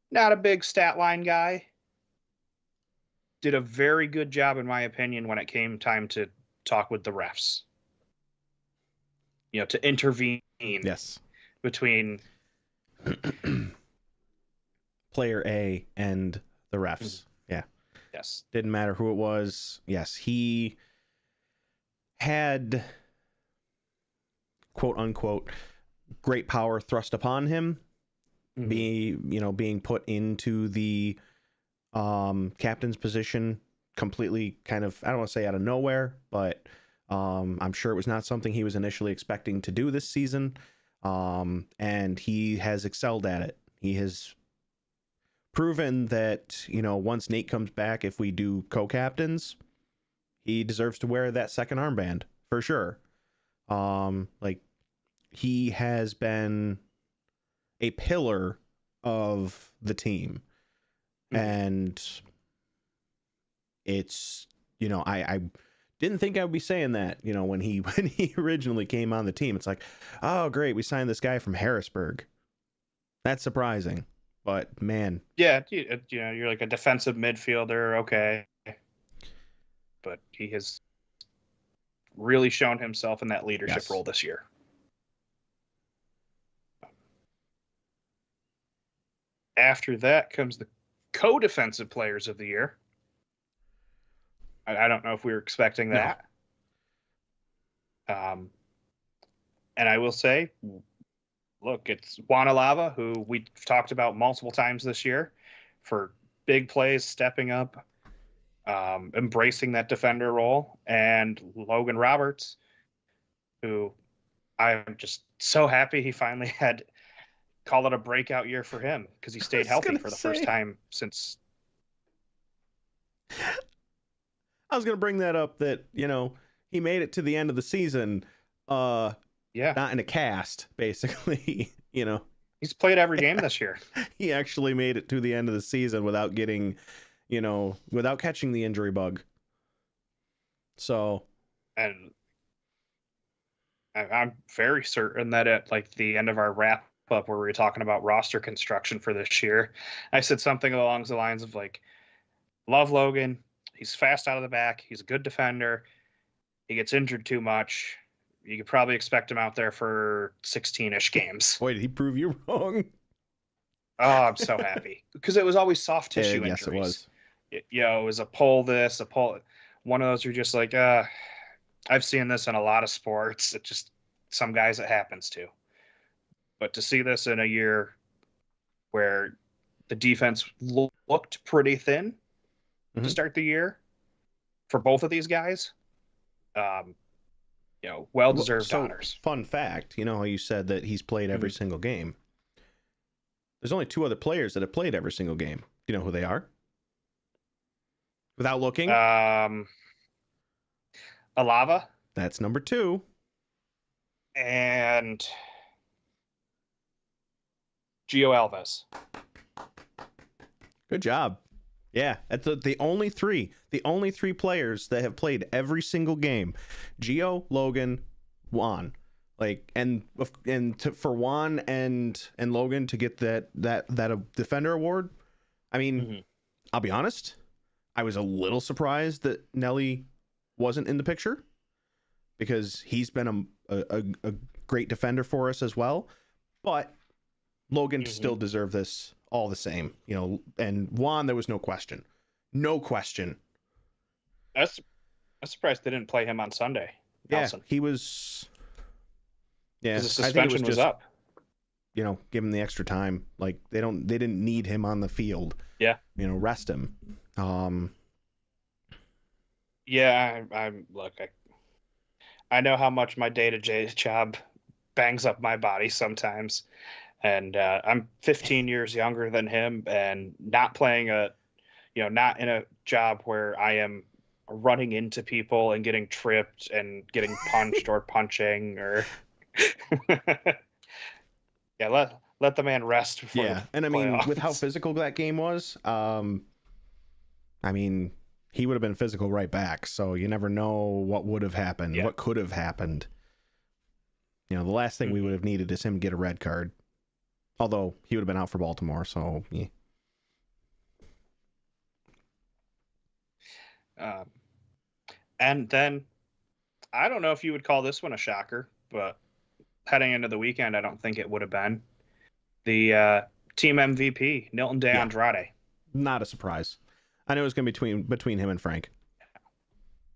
Not a big stat line guy. Did a very good job, in my opinion, when it came time to talk with the refs. To intervene. Yes. Between player A and the refs. Mm-hmm. Yeah. Yes. Didn't matter who it was. Yes, he had, quote unquote, great power thrust upon him. Mm-hmm. Being put into the captain's position completely kind of, I don't want to say out of nowhere, but I'm sure it was not something he was initially expecting to do this season. And he has excelled at it. He has proven that, once Nate comes back, if we do co-captains, he deserves to wear that second armband for sure. He has been a pillar of the team. Mm-hmm. And it's, I didn't think I would be saying that, when he originally came on the team. It's like, oh, great, we signed this guy from Harrisburg. That's surprising, but man. Yeah, you're like a defensive midfielder, okay. But he has really shown himself in that leadership role this year. After that comes the co-defensive players of the year. I don't know if we were expecting that. No. And I will say, look, it's Wanalava, who we've talked about multiple times this year for big plays, stepping up, embracing that defender role, and Logan Roberts, who I'm just so happy he finally had call it a breakout year for him because he stayed healthy for the first time since. I was going to bring that up that, he made it to the end of the season. Not in a cast, basically, He's played every game this year. He actually made it to the end of the season without getting, without catching the injury bug. So. And I'm very certain that at the end of our wrap up where we were talking about roster construction for this year, I said something along the lines of love Logan. He's fast out of the back. He's a good defender. He gets injured too much. You could probably expect him out there for 16-ish games. Boy, did he prove you wrong. Oh, I'm so happy. Because it was always soft tissue injuries. Yes, it was. It was a pull this, a pull. One of those are just I've seen this in a lot of sports. It just, some guys it happens to. But to see this in a year where the defense looked pretty thin to start the year for both of these guys. Well-deserved honors. Fun fact, you know how you said that he's played every single game? There's only 2 other players that have played every single game. Do you know who they are? Without looking? Alava. That's number 2. And Gio Alves. Good job. Yeah, that's the only 3. The only 3 players that have played every single game. Gio, Logan, Juan. For Juan and Logan to get that defender award, I mean, I'll be honest, I was a little surprised that Nelly wasn't in the picture, because he's been a great defender for us as well. But Logan still deserved this all the same, you know. And Juan, there was no question. No question. I'm surprised they didn't play him on Sunday. Nelson. Yeah, he was. Yeah, because the suspension was up. You know, give him the extra time. Like they didn't need him on the field. Yeah. You know, rest him. Yeah, I know how much my day-to-day job bangs up my body sometimes, and I'm 15 years younger than him, and not playing not in a job where I am running into people and getting tripped and getting punched or punching or. Yeah, let the man rest before. Yeah, and I mean, with how physical that game was, I mean, he would have been physical right back. So you never know what would have happened, what could have happened. You know, the last thing we would have needed is him to get a red card. Although he would have been out for Baltimore, so yeah. And then, I don't know if you would call this one a shocker, but heading into the weekend, I don't think it would have been. The team MVP, Nilton De Andrade. Not a surprise. I knew it was going to be between him and Frank.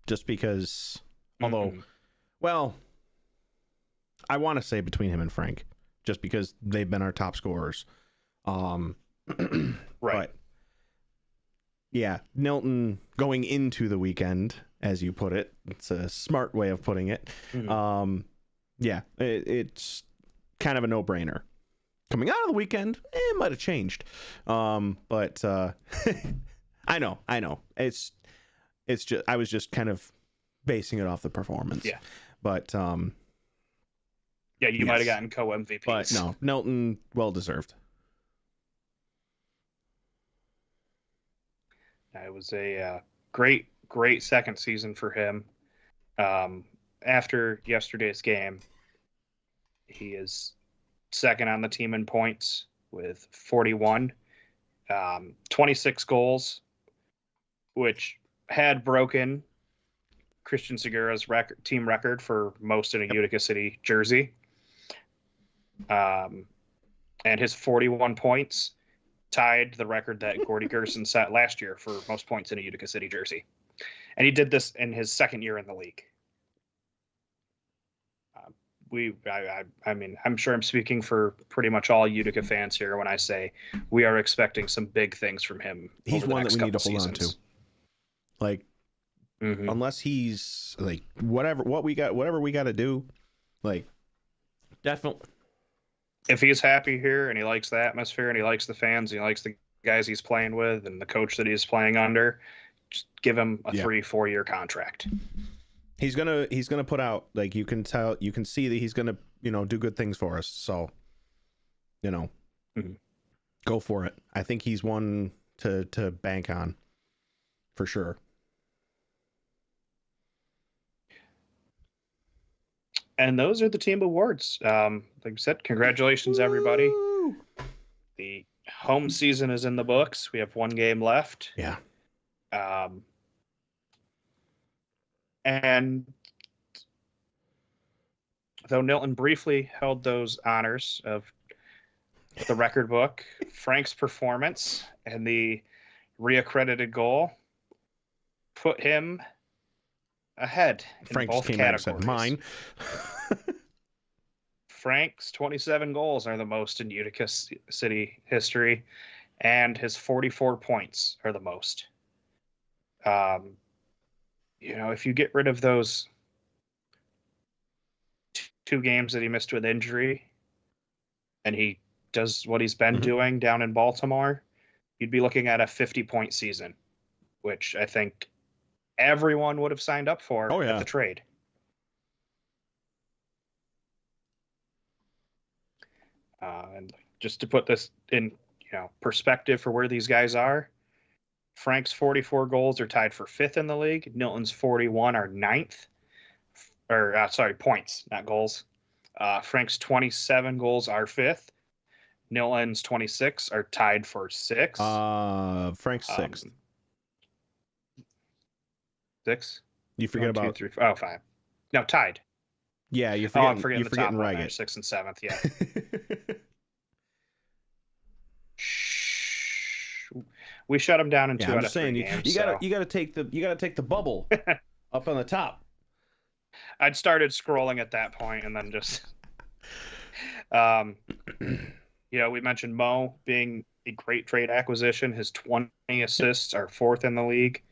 Just because, although, well, I want to say between him and Frank, just because they've been our top scorers. Right. But, yeah, Nilton going into the weekend, as you put it, it's a smart way of putting it. Yeah, it's kind of a no-brainer. Coming out of the weekend, it might have changed. But I know. It's just, I was just kind of basing it off the performance. Yeah. But yeah, you might have gotten co-MVPs. But no, Nilton, well deserved. It was a great second season for him. After yesterday's game, he is second on the team in points with 41, 26 goals, which had broken Christian Segura's team record for most in a Utica City jersey. And his 41 points tied the record that Gordy Gerson set last year for most points in a Utica City jersey. And he did this in his second year in the league. I mean, I'm sure I'm speaking for pretty much all Utica fans here when I say we are expecting some big things from him. He's one that we need to hold on to. Like, unless he's like whatever we got to do, like, definitely. If he's happy here and he likes the atmosphere and he likes the fans and he likes the guys he's playing with and the coach that he's playing under, just give him a 3-4 year contract. He's gonna put out, like, you can see that he's gonna, do good things for us. So, go for it. I think he's one to bank on for sure. And those are the team awards. Like I said, congratulations, everybody. Woo! The home season is in the books. We have one game left. Yeah. And though Nilton briefly held those honors of the record book, Frank's performance and the reaccredited goal put him ahead in both categories. Said mine. Frank's 27 goals are the most in Utica City history, and his 44 points are the most. If you get rid of those 2 games that he missed with injury and he does what he's been doing down in Baltimore, you'd be looking at a 50-point season, which I think everyone would have signed up for at the trade. And just to put this in perspective for where these guys are, Frank's 44 goals are tied for 5th in the league. Nilton's 41 are 9th. Points, not goals. Frank's 27 goals are 5th. Nilton's 26 are tied for 6th. Frank's 6th. 6? You forget 1, 2, about 3, 4, 5. No, tied. Yeah, you're forgetting. I'm forgetting you're forgetting Raggett. 6th and 7th. Yeah. We shut him down in 2 out of 3 games. You gotta take the bubble up on the top. I'd started scrolling at that point, and then just we mentioned Mo being a great trade acquisition. His 20 assists are 4th in the league.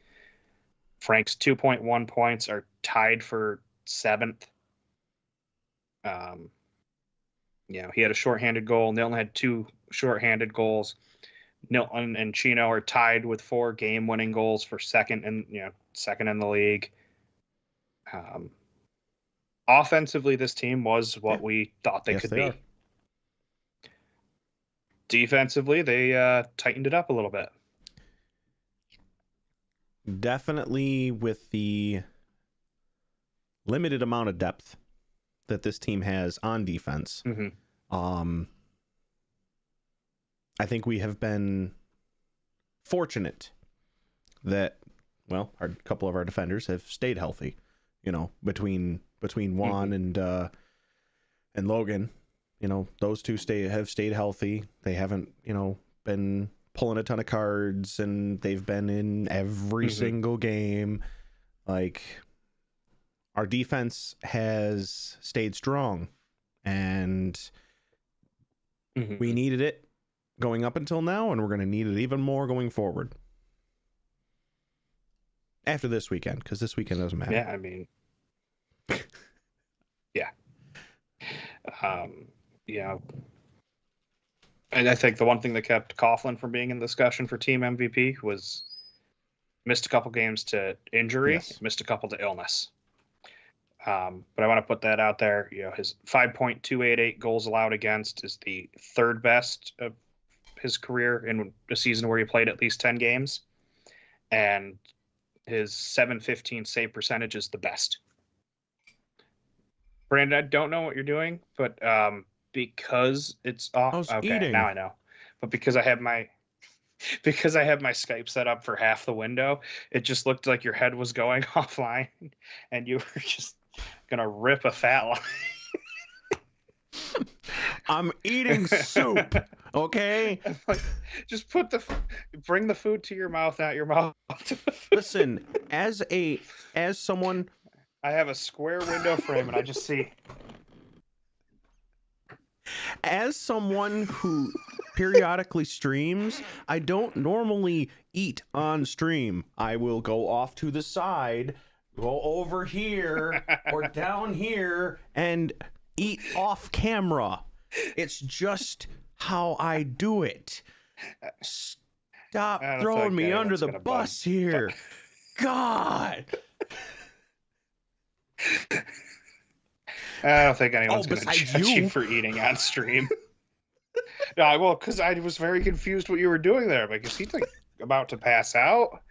Frank's 2.1 points are tied for 7th. He had a shorthanded goal. Nilton had 2 shorthanded goals. Nilton and Chino are tied with 4 game-winning goals for second in the league. Offensively, this team was what we thought they could be. Defensively, they tightened it up a little bit. Definitely with the limited amount of depth that this team has on defense. I think we have been fortunate that, a couple of our defenders have stayed healthy. Between Juan and Logan, those 2 have stayed healthy. They haven't, been pulling a ton of cards, and they've been in every single game. Like, our defense has stayed strong, and we needed it going up until now, and we're going to need it even more going forward. After this weekend, because this weekend doesn't matter. Yeah, I mean, And I think the one thing that kept Coughlin from being in the discussion for team MVP was missed a couple games to injury, missed a couple to illness. But I want to put that out there. His 5.288 goals allowed against is the 3rd best of his career in a season where he played at least 10 games. And his .715 save percentage is the best. Brandon, I don't know what you're doing, but because it's off. Eating. Now I know. But because I have my Skype set up for half the window, it just looked like your head was going offline, and you were just gonna rip a fat line. I'm eating soup. Okay. Just bring the food to your mouth, not your mouth. Listen, as someone, I have a square window frame, and I just see. As someone who periodically streams, I don't normally eat on stream. I will go off to the side, go over here or down here, and eat off camera. It's just how I do it. Stop throwing me under the bus here. God. I don't think anyone's going to judge you for eating on stream. No, because I was very confused what you were doing there, because he's like about to pass out,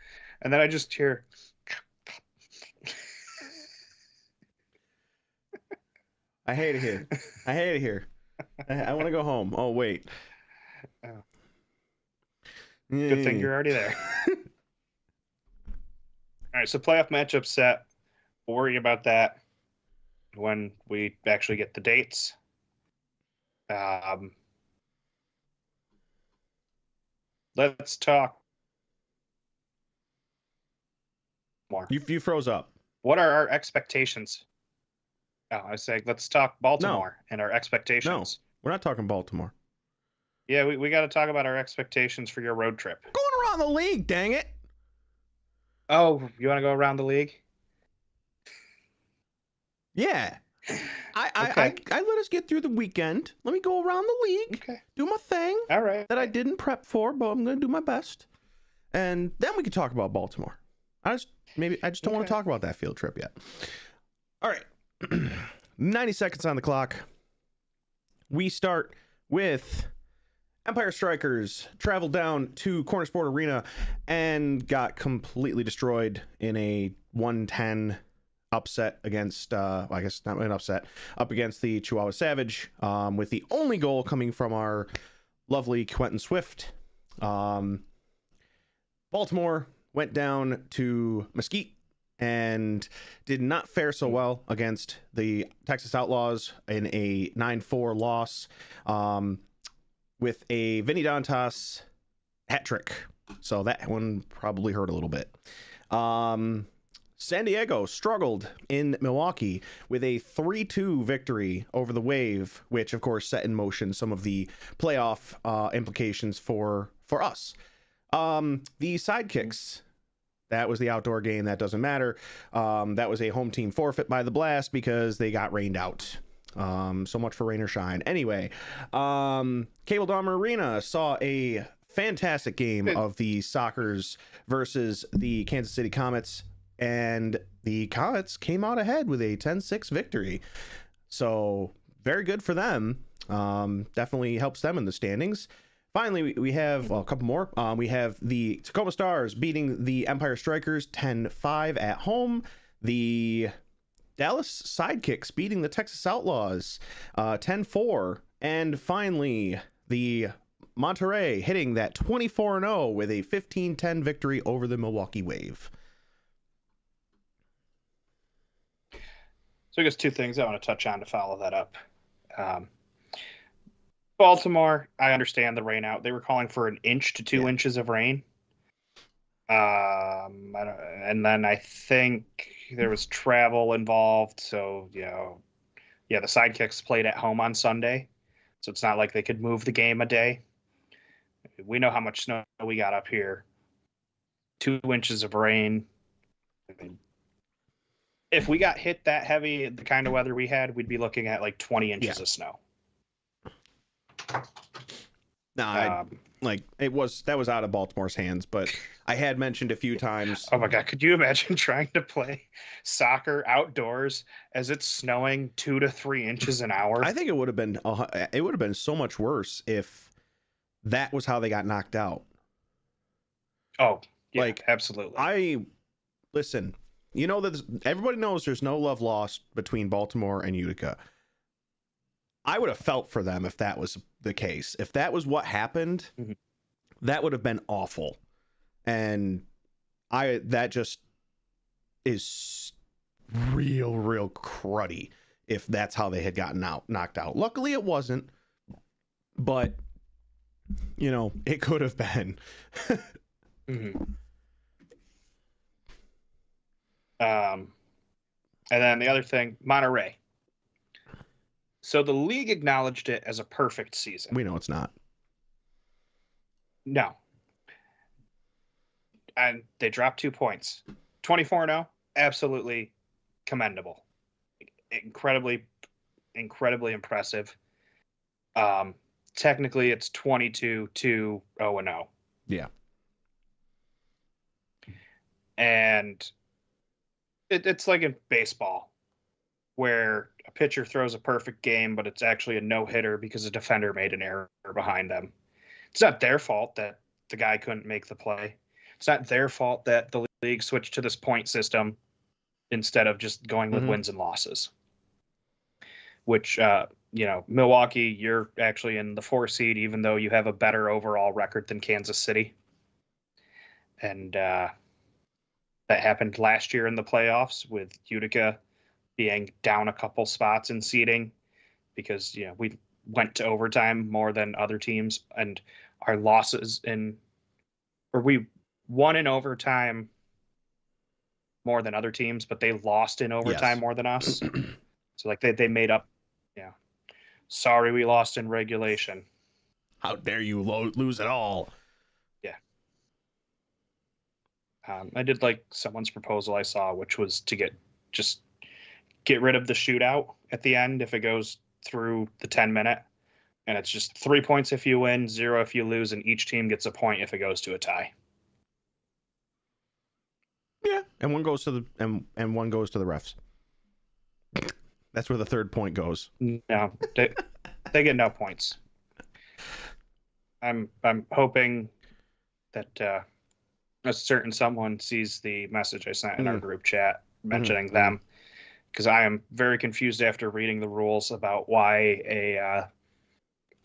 and then I just hear. I hate it here. I want to go home. Oh, wait. Oh. Good thing you're already there. All right, so playoff matchup set. We'll worry about that when we actually get the dates. Let's talk more. You froze up. What are our expectations? Oh, I was saying, let's talk Baltimore and our expectations. No, we're not talking Baltimore. Yeah, we got to talk about our expectations for your road trip. Going around the league, dang it. Oh, you want to go around the league? Yeah. Okay. I let us get through the weekend. Let me go around the league, Okay. do my thing All right. that I didn't prep for, but I'm going to do my best. And then we can talk about Baltimore. I just don't want to talk about that field trip yet. All right. 90 seconds on the clock. We start with Empire Strikers traveled down to Corner Sport Arena and got completely destroyed in a 110 upset against, I guess not an upset, up against the Chihuahua Savage, with the only goal coming from our lovely Quentin Swift. Baltimore went down to Mesquite and did not fare so well against the Texas Outlaws in a 9-4 loss, with a Vinny Dantas hat trick. So that one probably hurt a little bit. San Diego struggled in Milwaukee with a 3-2 victory over the Wave, which of course set in motion some of the playoff implications for us. The Sidekicks, that was the outdoor game. That doesn't matter. That was a home team forfeit by the Blast because they got rained out. So much for rain or shine. Anyway, Cable Dahmer Arena saw a fantastic game of the Sockers versus the Kansas City Comets, and the Comets came out ahead with a 10-6 victory. So very good for them. Definitely helps them in the standings. Finally, we have a couple more. We have the Tacoma Stars beating the Empire Strikers 10-5 at home. The Dallas Sidekicks beating the Texas Outlaws 10-4. And finally, the Monterey hitting that 24-0 with a 15-10 victory over the Milwaukee Wave. So I guess two things I want to touch on to follow that up. Baltimore, I understand the rain out. They were calling for 1 inch to 2 inches of rain. And then I think there was travel involved. So, the Sidekicks played at home on Sunday. So it's not like they could move the game a day. We know how much snow we got up here. 2 inches of rain. If we got hit that heavy, the kind of weather we had, we'd be looking at like 20 inches of snow. No, that was out of Baltimore's hands, but I had mentioned a few times. Oh my God, could you imagine trying to play soccer outdoors as it's snowing 2 to 3 inches an hour? I think it would have been so much worse if that was how they got knocked out. Oh, yeah, absolutely. Listen, that everybody knows there's no love lost between Baltimore and Utica. I would have felt for them if that was the case. If that was what happened, that would have been awful. And that just is real cruddy if that's how they had gotten knocked out. Luckily it wasn't, but it could have been. And then the other thing, Monterey. So the league acknowledged it as a perfect season. We know it's not. No. And they dropped 2 points. 24-0, absolutely commendable. Incredibly impressive. Technically, it's 22-0-0. Yeah. And it's like in baseball, where a pitcher throws a perfect game, but it's actually a no-hitter because a defender made an error behind them. It's not their fault that the guy couldn't make the play. It's not their fault that the league switched to this point system instead of just going with wins and losses. Which, Milwaukee, you're actually in the 4 seed, even though you have a better overall record than Kansas City. And that happened last year in the playoffs with Utica being down a couple spots in seeding because, we went to overtime more than other teams, and our losses we won in overtime more than other teams, but they lost in overtime more than us. So they made up. Yeah. Sorry, we lost in regulation. How dare you lose it all? Yeah. I did like someone's proposal I saw, which was to get rid of the shootout at the end if it goes through the 10-minute, and it's just 3 points if you win, 0 if you lose, and each team gets a point if it goes to a tie. Yeah, and one goes to the and one goes to the refs. That's where the third point goes. No, they get no points. I'm hoping that a certain someone sees the message I sent in our group chat mentioning them, because I am very confused after reading the rules about why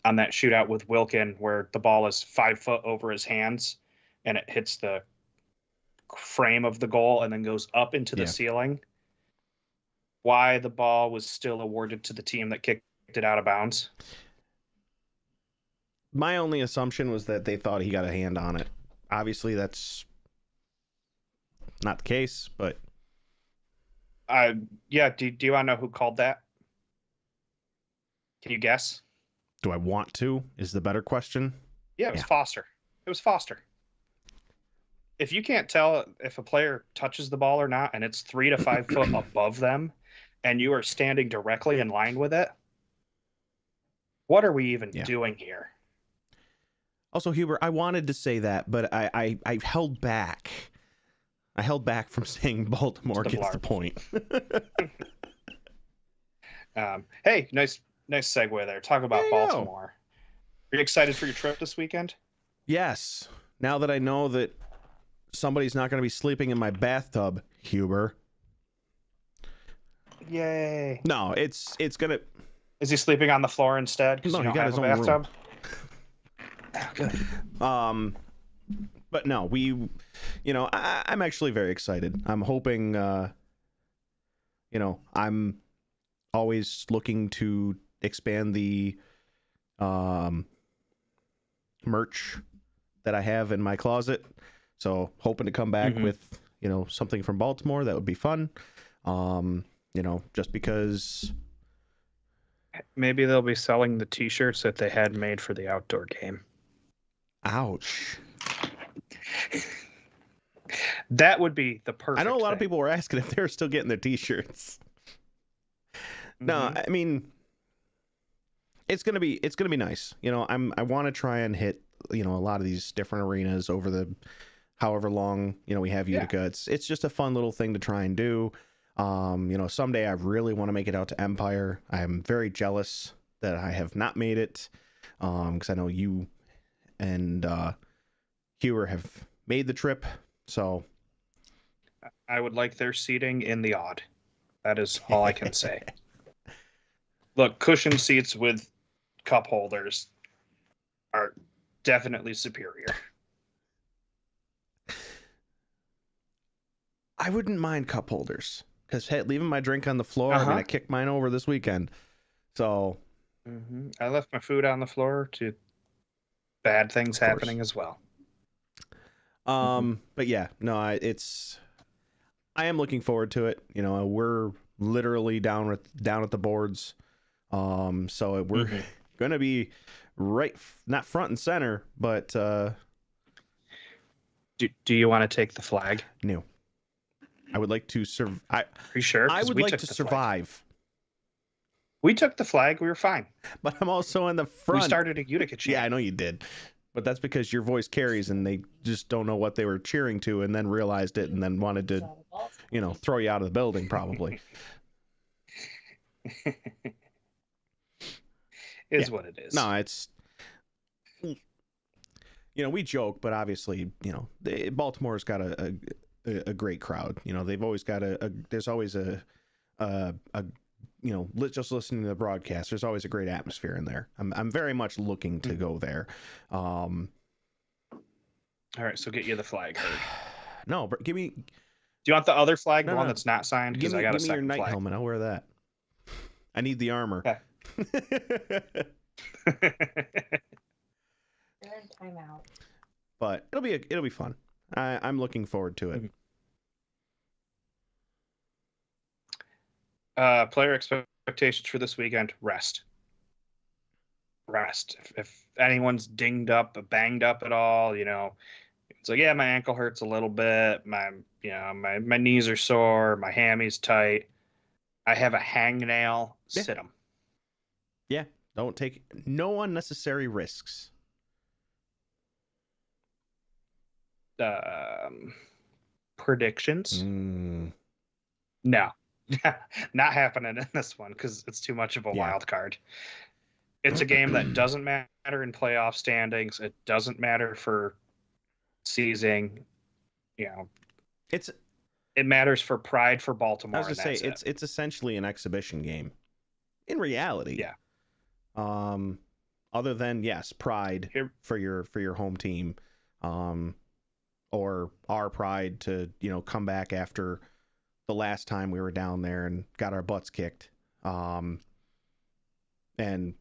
on that shootout with Wilkin where the ball is 5 foot over his hands and it hits the frame of the goal and then goes up into the ceiling, why the ball was still awarded to the team that kicked it out of bounds. My only assumption was that they thought he got a hand on it. Obviously, that's not the case, but... Yeah, do you want to know who called that? Can you guess? Do I want to? Is the better question. Yeah, it was Foster. It was Foster. If you can't tell if a player touches the ball or not, and it's 3 to 5 foot above them, and you are standing directly in line with it, what are we even doing here? Also, Huber, I wanted to say that, but I held back. I held back from saying Baltimore gets the point. Hey, nice segue there. Talk about Baltimore. Are you excited for your trip this weekend? Yes. Now that I know that somebody's not going to be sleeping in my bathtub, Huber. Yay. No, it's going to... Is he sleeping on the floor instead? No, he got his own bathtub. Good. But no, I'm actually very excited. I'm hoping, I'm always looking to expand the merch that I have in my closet. So hoping to come back with, something from Baltimore. That would be fun. Just because... Maybe they'll be selling the t-shirts that they had made for the outdoor game. Ouch. That would be the perfect I know a lot thing. of people were asking if they were still getting their t-shirts. No, I mean, it's gonna be nice. I want to try and hit a lot of these different arenas over the however long we have Utica. It's just a fun little thing to try and do. Someday I really want to make it out to Empire. I'm very jealous that I have not made it, because I know you and Hewer have made the trip. So I would like their seating in the odd. That is all I can say. Look, cushion seats with cup holders are definitely superior. I wouldn't mind cup holders, because leaving my drink on the floor, I mean, I kicked mine over this weekend. So I left my food on the floor to bad things happening as well. But yeah, no, I am looking forward to it. We're literally down at the boards. So we're going to be not front and center, but do you want to take the flag? No. I would like to Are you sure? I would like to survive. Flag. We took the flag. We were fine. But I'm also in the front. We started a Utica chant. Yeah, I know you did. But that's because your voice carries and they just don't know what they were cheering to and then realized it and then wanted to, throw you out of the building probably. What it is. No, it's... we joke, but obviously, Baltimore's got a great crowd. They've always got there's always just listening to the broadcast, there's always a great atmosphere in there. I'm very much looking to go there. All right, so get you the flag. No, but give me... Do you want the other flag, the one that's not signed? Because I got a second your night flag. helmet. I'll wear that. I need the armor. Okay. They're in timeout. But it'll be fun. I'm looking forward to it. Player expectations for this weekend: rest. rest. If anyone's dinged up, banged up at all, it's like, yeah, my ankle hurts a little bit. My knees are sore. My hammy's tight. I have a hangnail. Yeah. Sit them. Yeah. Don't take no unnecessary risks. Predictions? No, not happening in this one because it's too much of a wild card. It's a game that doesn't matter in playoff standings. It doesn't matter for seeding. It matters for pride for Baltimore. I was going to say it's essentially an exhibition game. In reality, yeah. Other than yes, pride for your home team, or our pride to come back after the last time we were down there and got our butts kicked, and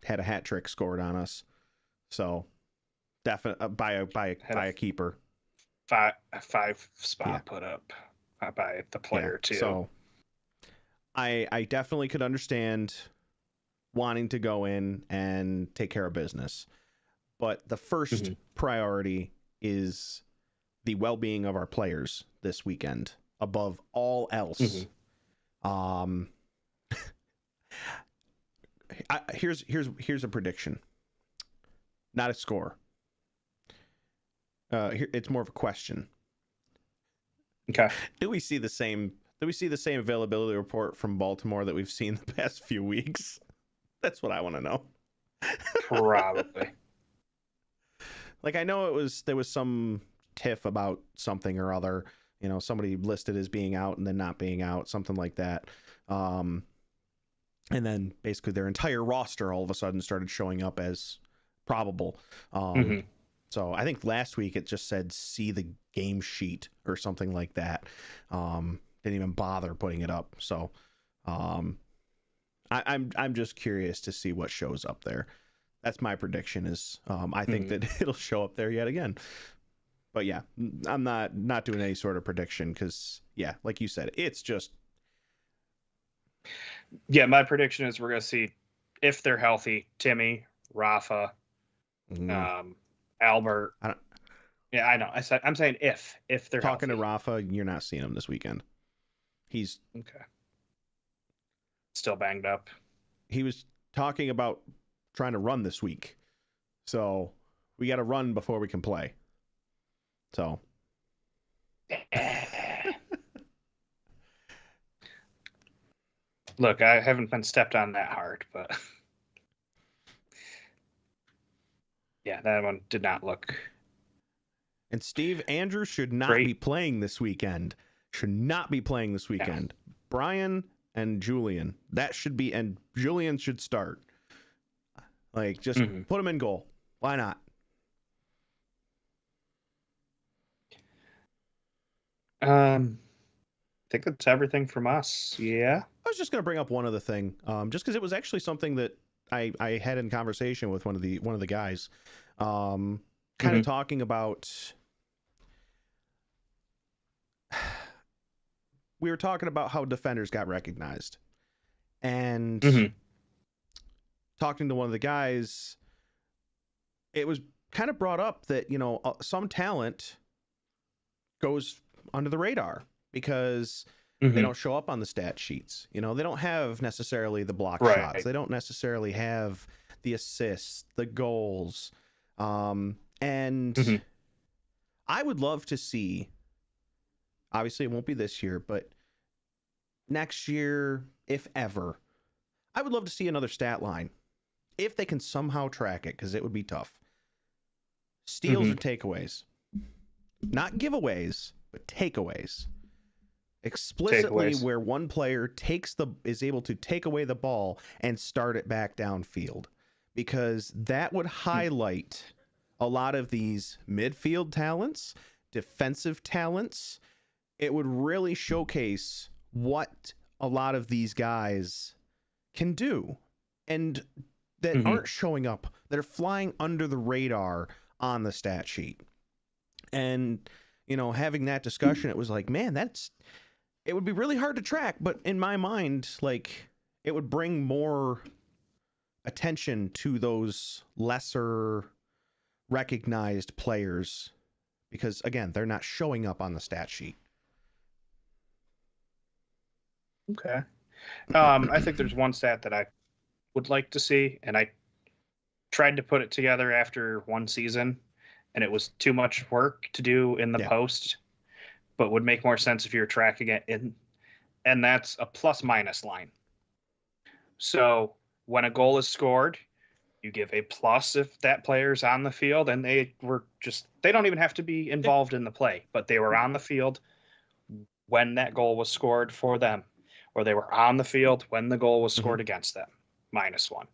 had a hat trick scored on us. So definitely by a keeper. A five spot put up by the player too. So I definitely could understand wanting to go in and take care of business, but the first priority is the well-being of our players this weekend above all else. Here's a prediction, not a score. It's more of a question. Okay. Do we see the same availability report from Baltimore that we've seen the past few weeks? That's what I want to know. Probably. Like, I know there was some tiff about something or other. Somebody listed as being out and then not being out, something like that. And then basically their entire roster all of a sudden started showing up as probable. So I think last week it just said see the game sheet or something like that. Didn't even bother putting it up. So I'm just curious to see what shows up there. That's my prediction. Is I think that it'll show up there yet again. But yeah, I'm not doing any sort of prediction because like you said, it's just. Yeah, my prediction is we're gonna see, if they're healthy, Timmy, Rafa, Albert. Yeah, I know. I'm saying if they're talking healthy. To Rafa, you're not seeing him this weekend. He's okay. Still banged up. He was talking about trying to run this week, so we got to run before we can play. So. Look, I haven't been stepped on that hard, but yeah, that one did not look. And Steve Andrews should not be playing this weekend. Yeah. Brian and Julian, that should be, and Julian should start. Like, just put him in goal. Why not? I think that's everything from us. Yeah. I was just going to bring up one other thing, just because it was actually something that I had in conversation with one of the guys, kind of talking about. We were talking about how defenders got recognized, and talking to one of the guys, it was kind of brought up that some talent goes under the radar because they don't show up on the stat sheets. They don't have necessarily the block shots. They don't necessarily have the assists, the goals. And I would love to see, obviously it won't be this year, but next year, if ever, I would love to see another stat line. If they can somehow track it, because it would be tough. Steals or takeaways. Not giveaways, but takeaways. Explicitly where one player is able to take away the ball and start it back downfield, because that would highlight a lot of these midfield talents, defensive talents. It would really showcase what a lot of these guys can do and that aren't showing up, that are flying under the radar on the stat sheet. And having that discussion, it was like, man, it would be really hard to track, but in my mind, like, it would bring more attention to those lesser recognized players because, again, they're not showing up on the stat sheet. Okay. I think there's one stat that I would like to see, and I tried to put it together after one season, and it was too much work to do in the post, but would make more sense if you were tracking it in, and that's a plus-minus line. So when a goal is scored, you give a plus if that player's on the field, and they don't even have to be involved in the play, but they were on the field when that goal was scored for them, or they were on the field when the goal was scored against them, -1.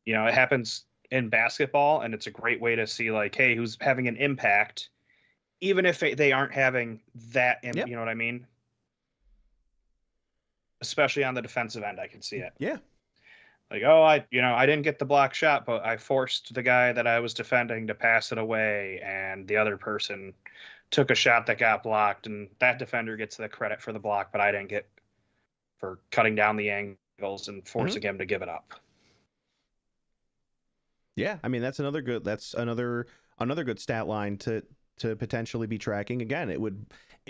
It happens in basketball, and it's a great way to see, like, hey, who's having an impact, even if they aren't having that, you know what I mean? Especially on the defensive end, I can see it. Yeah. Like, oh, I didn't get the block shot, but I forced the guy that I was defending to pass it away, and the other person took a shot that got blocked, and that defender gets the credit for the block, but I didn't get for cutting down the angles and forcing him to give it up. Yeah, I mean that's another good stat line to potentially be tracking. Again, it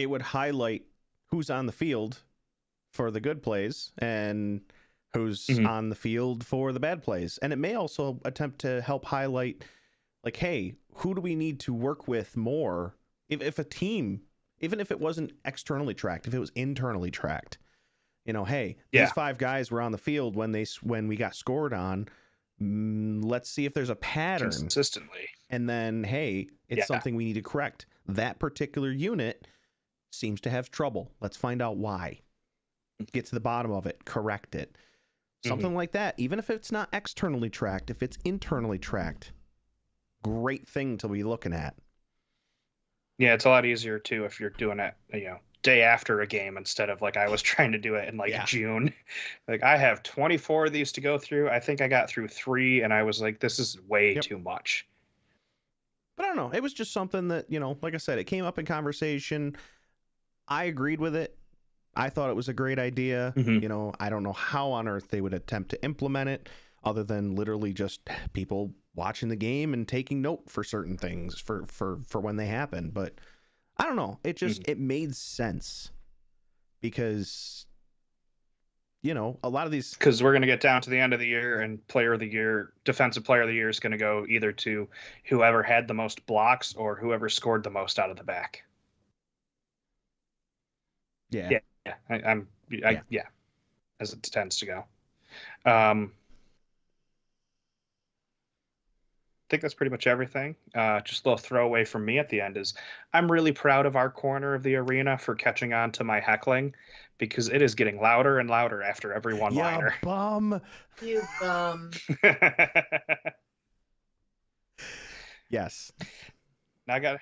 would highlight who's on the field for the good plays and who's on the field for the bad plays. And it may also attempt to help highlight, like, hey, who do we need to work with more? If a team, even if it wasn't externally tracked, if it was internally tracked, hey, these 5 guys were on the field when we got scored on. Let's see if there's a pattern consistently. And then, hey, it's something we need to correct. That particular unit seems to have trouble. Let's find out why. Get to the bottom of it. Correct it. Something like that. Even if it's not externally tracked, if it's internally tracked, great thing to be looking at. Yeah, it's a lot easier, too, if you're doing it, day after a game instead of like I was trying to do it in June. Like, I have 24 of these to go through. I think I got through 3, and I was like, this is way too much. But I don't know. It was just something that, like I said, it came up in conversation. I agreed with it. I thought it was a great idea. I don't know how on earth they would attempt to implement it other than literally just people watching the game and taking note for certain things for when they happen. But I don't know. It just it made sense because a lot of these, because we're going to get down to the end of the year, and player of the year, defensive player of the year is going to go either to whoever had the most blocks or whoever scored the most out of the back. Yeah, as it tends to go. I think that's pretty much everything. Just a little throwaway from me at the end is I'm really proud of our corner of the arena for catching on to my heckling, because it is getting louder and louder after every one-liner. You bum. Yes. Now I got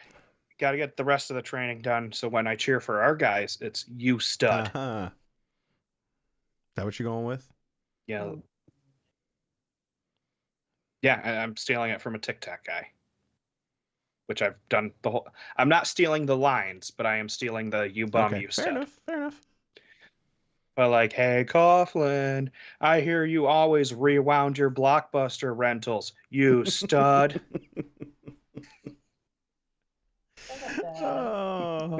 to get the rest of the training done, so when I cheer for our guys, it's you stud. Is that what you're going with? Yeah. Yeah, I'm stealing it from a TikTok guy, which I've done the whole. I'm not stealing the lines, but I am stealing the you bum, you stud. Fair enough. But like, hey, Coughlin, I hear you always rewound your Blockbuster rentals, you stud. Oh.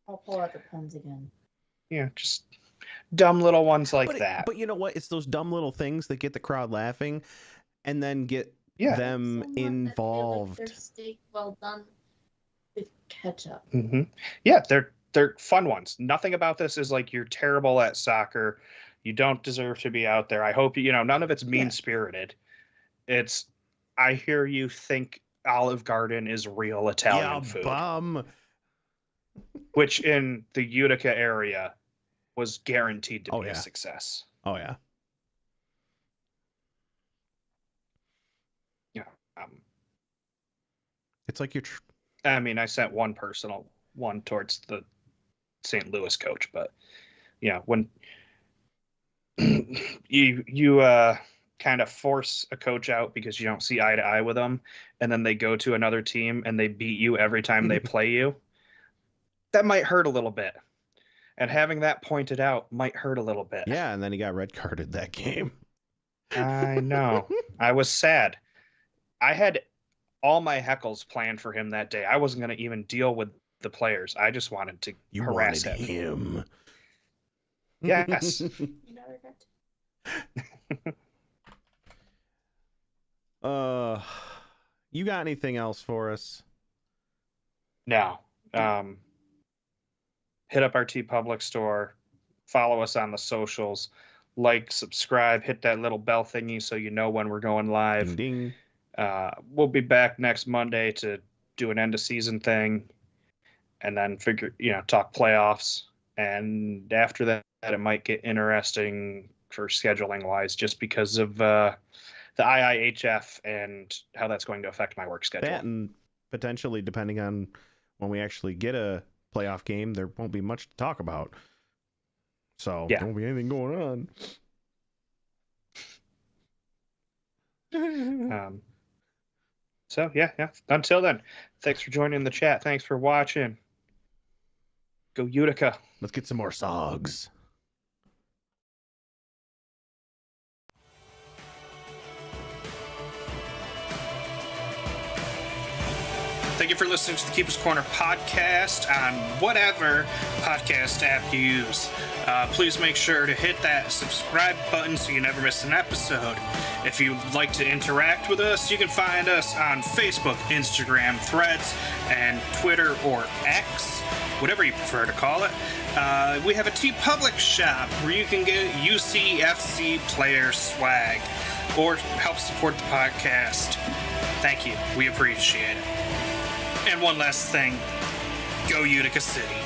I'll pull out the pens again. Yeah, just dumb little ones like that. But you know what? It's those dumb little things that get the crowd laughing and then get them involved. Like their steak well done with ketchup. Yeah, they're fun ones. Nothing about this is like you're terrible at soccer. You don't deserve to be out there. I hope none of it's mean-spirited. It's, I hear you think Olive Garden is real Italian food. Bum. Which in the Utica area was guaranteed to be a success. Oh, yeah. Yeah. It's like you're... I mean, I sent one personal one towards the St. Louis coach, but when you kind of force a coach out because you don't see eye to eye with them, and then they go to another team and they beat you every time they play you, that might hurt a little bit. And having that pointed out might hurt a little bit. Yeah, and then he got red carded that game. I know. I was sad. I had all my heckles planned for him that day. I wasn't going to even deal with the players. I just wanted to You harass wanted him. Yes. You never got to. You got anything else for us? No. Hit up our TeePublic store. Follow us on the socials. Like, subscribe, hit that little bell thingy so you know when we're going live. Ding, ding. We'll be back next Monday to do an end of season thing, and then talk playoffs. And after that, it might get interesting for scheduling wise, just because of the IIHF and how that's going to affect my work schedule. That, and potentially, depending on when we actually get a playoff game, there won't be much to talk about. So Yeah. there won't be anything going on. So yeah. Until then, thanks for joining the chat. Thanks for watching. Go Utica. Let's get some more sogs. Thank you for listening to the Keeper's Corner podcast on whatever podcast app you use. Please make sure to hit that subscribe button so you never miss an episode. If you'd like to interact with us, you can find us on Facebook, Instagram, Threads, and Twitter or X, whatever you prefer to call it. We have a TeePublic shop where you can get UCFC player swag or help support the podcast. Thank you. We appreciate it. And one last thing, go Utica City.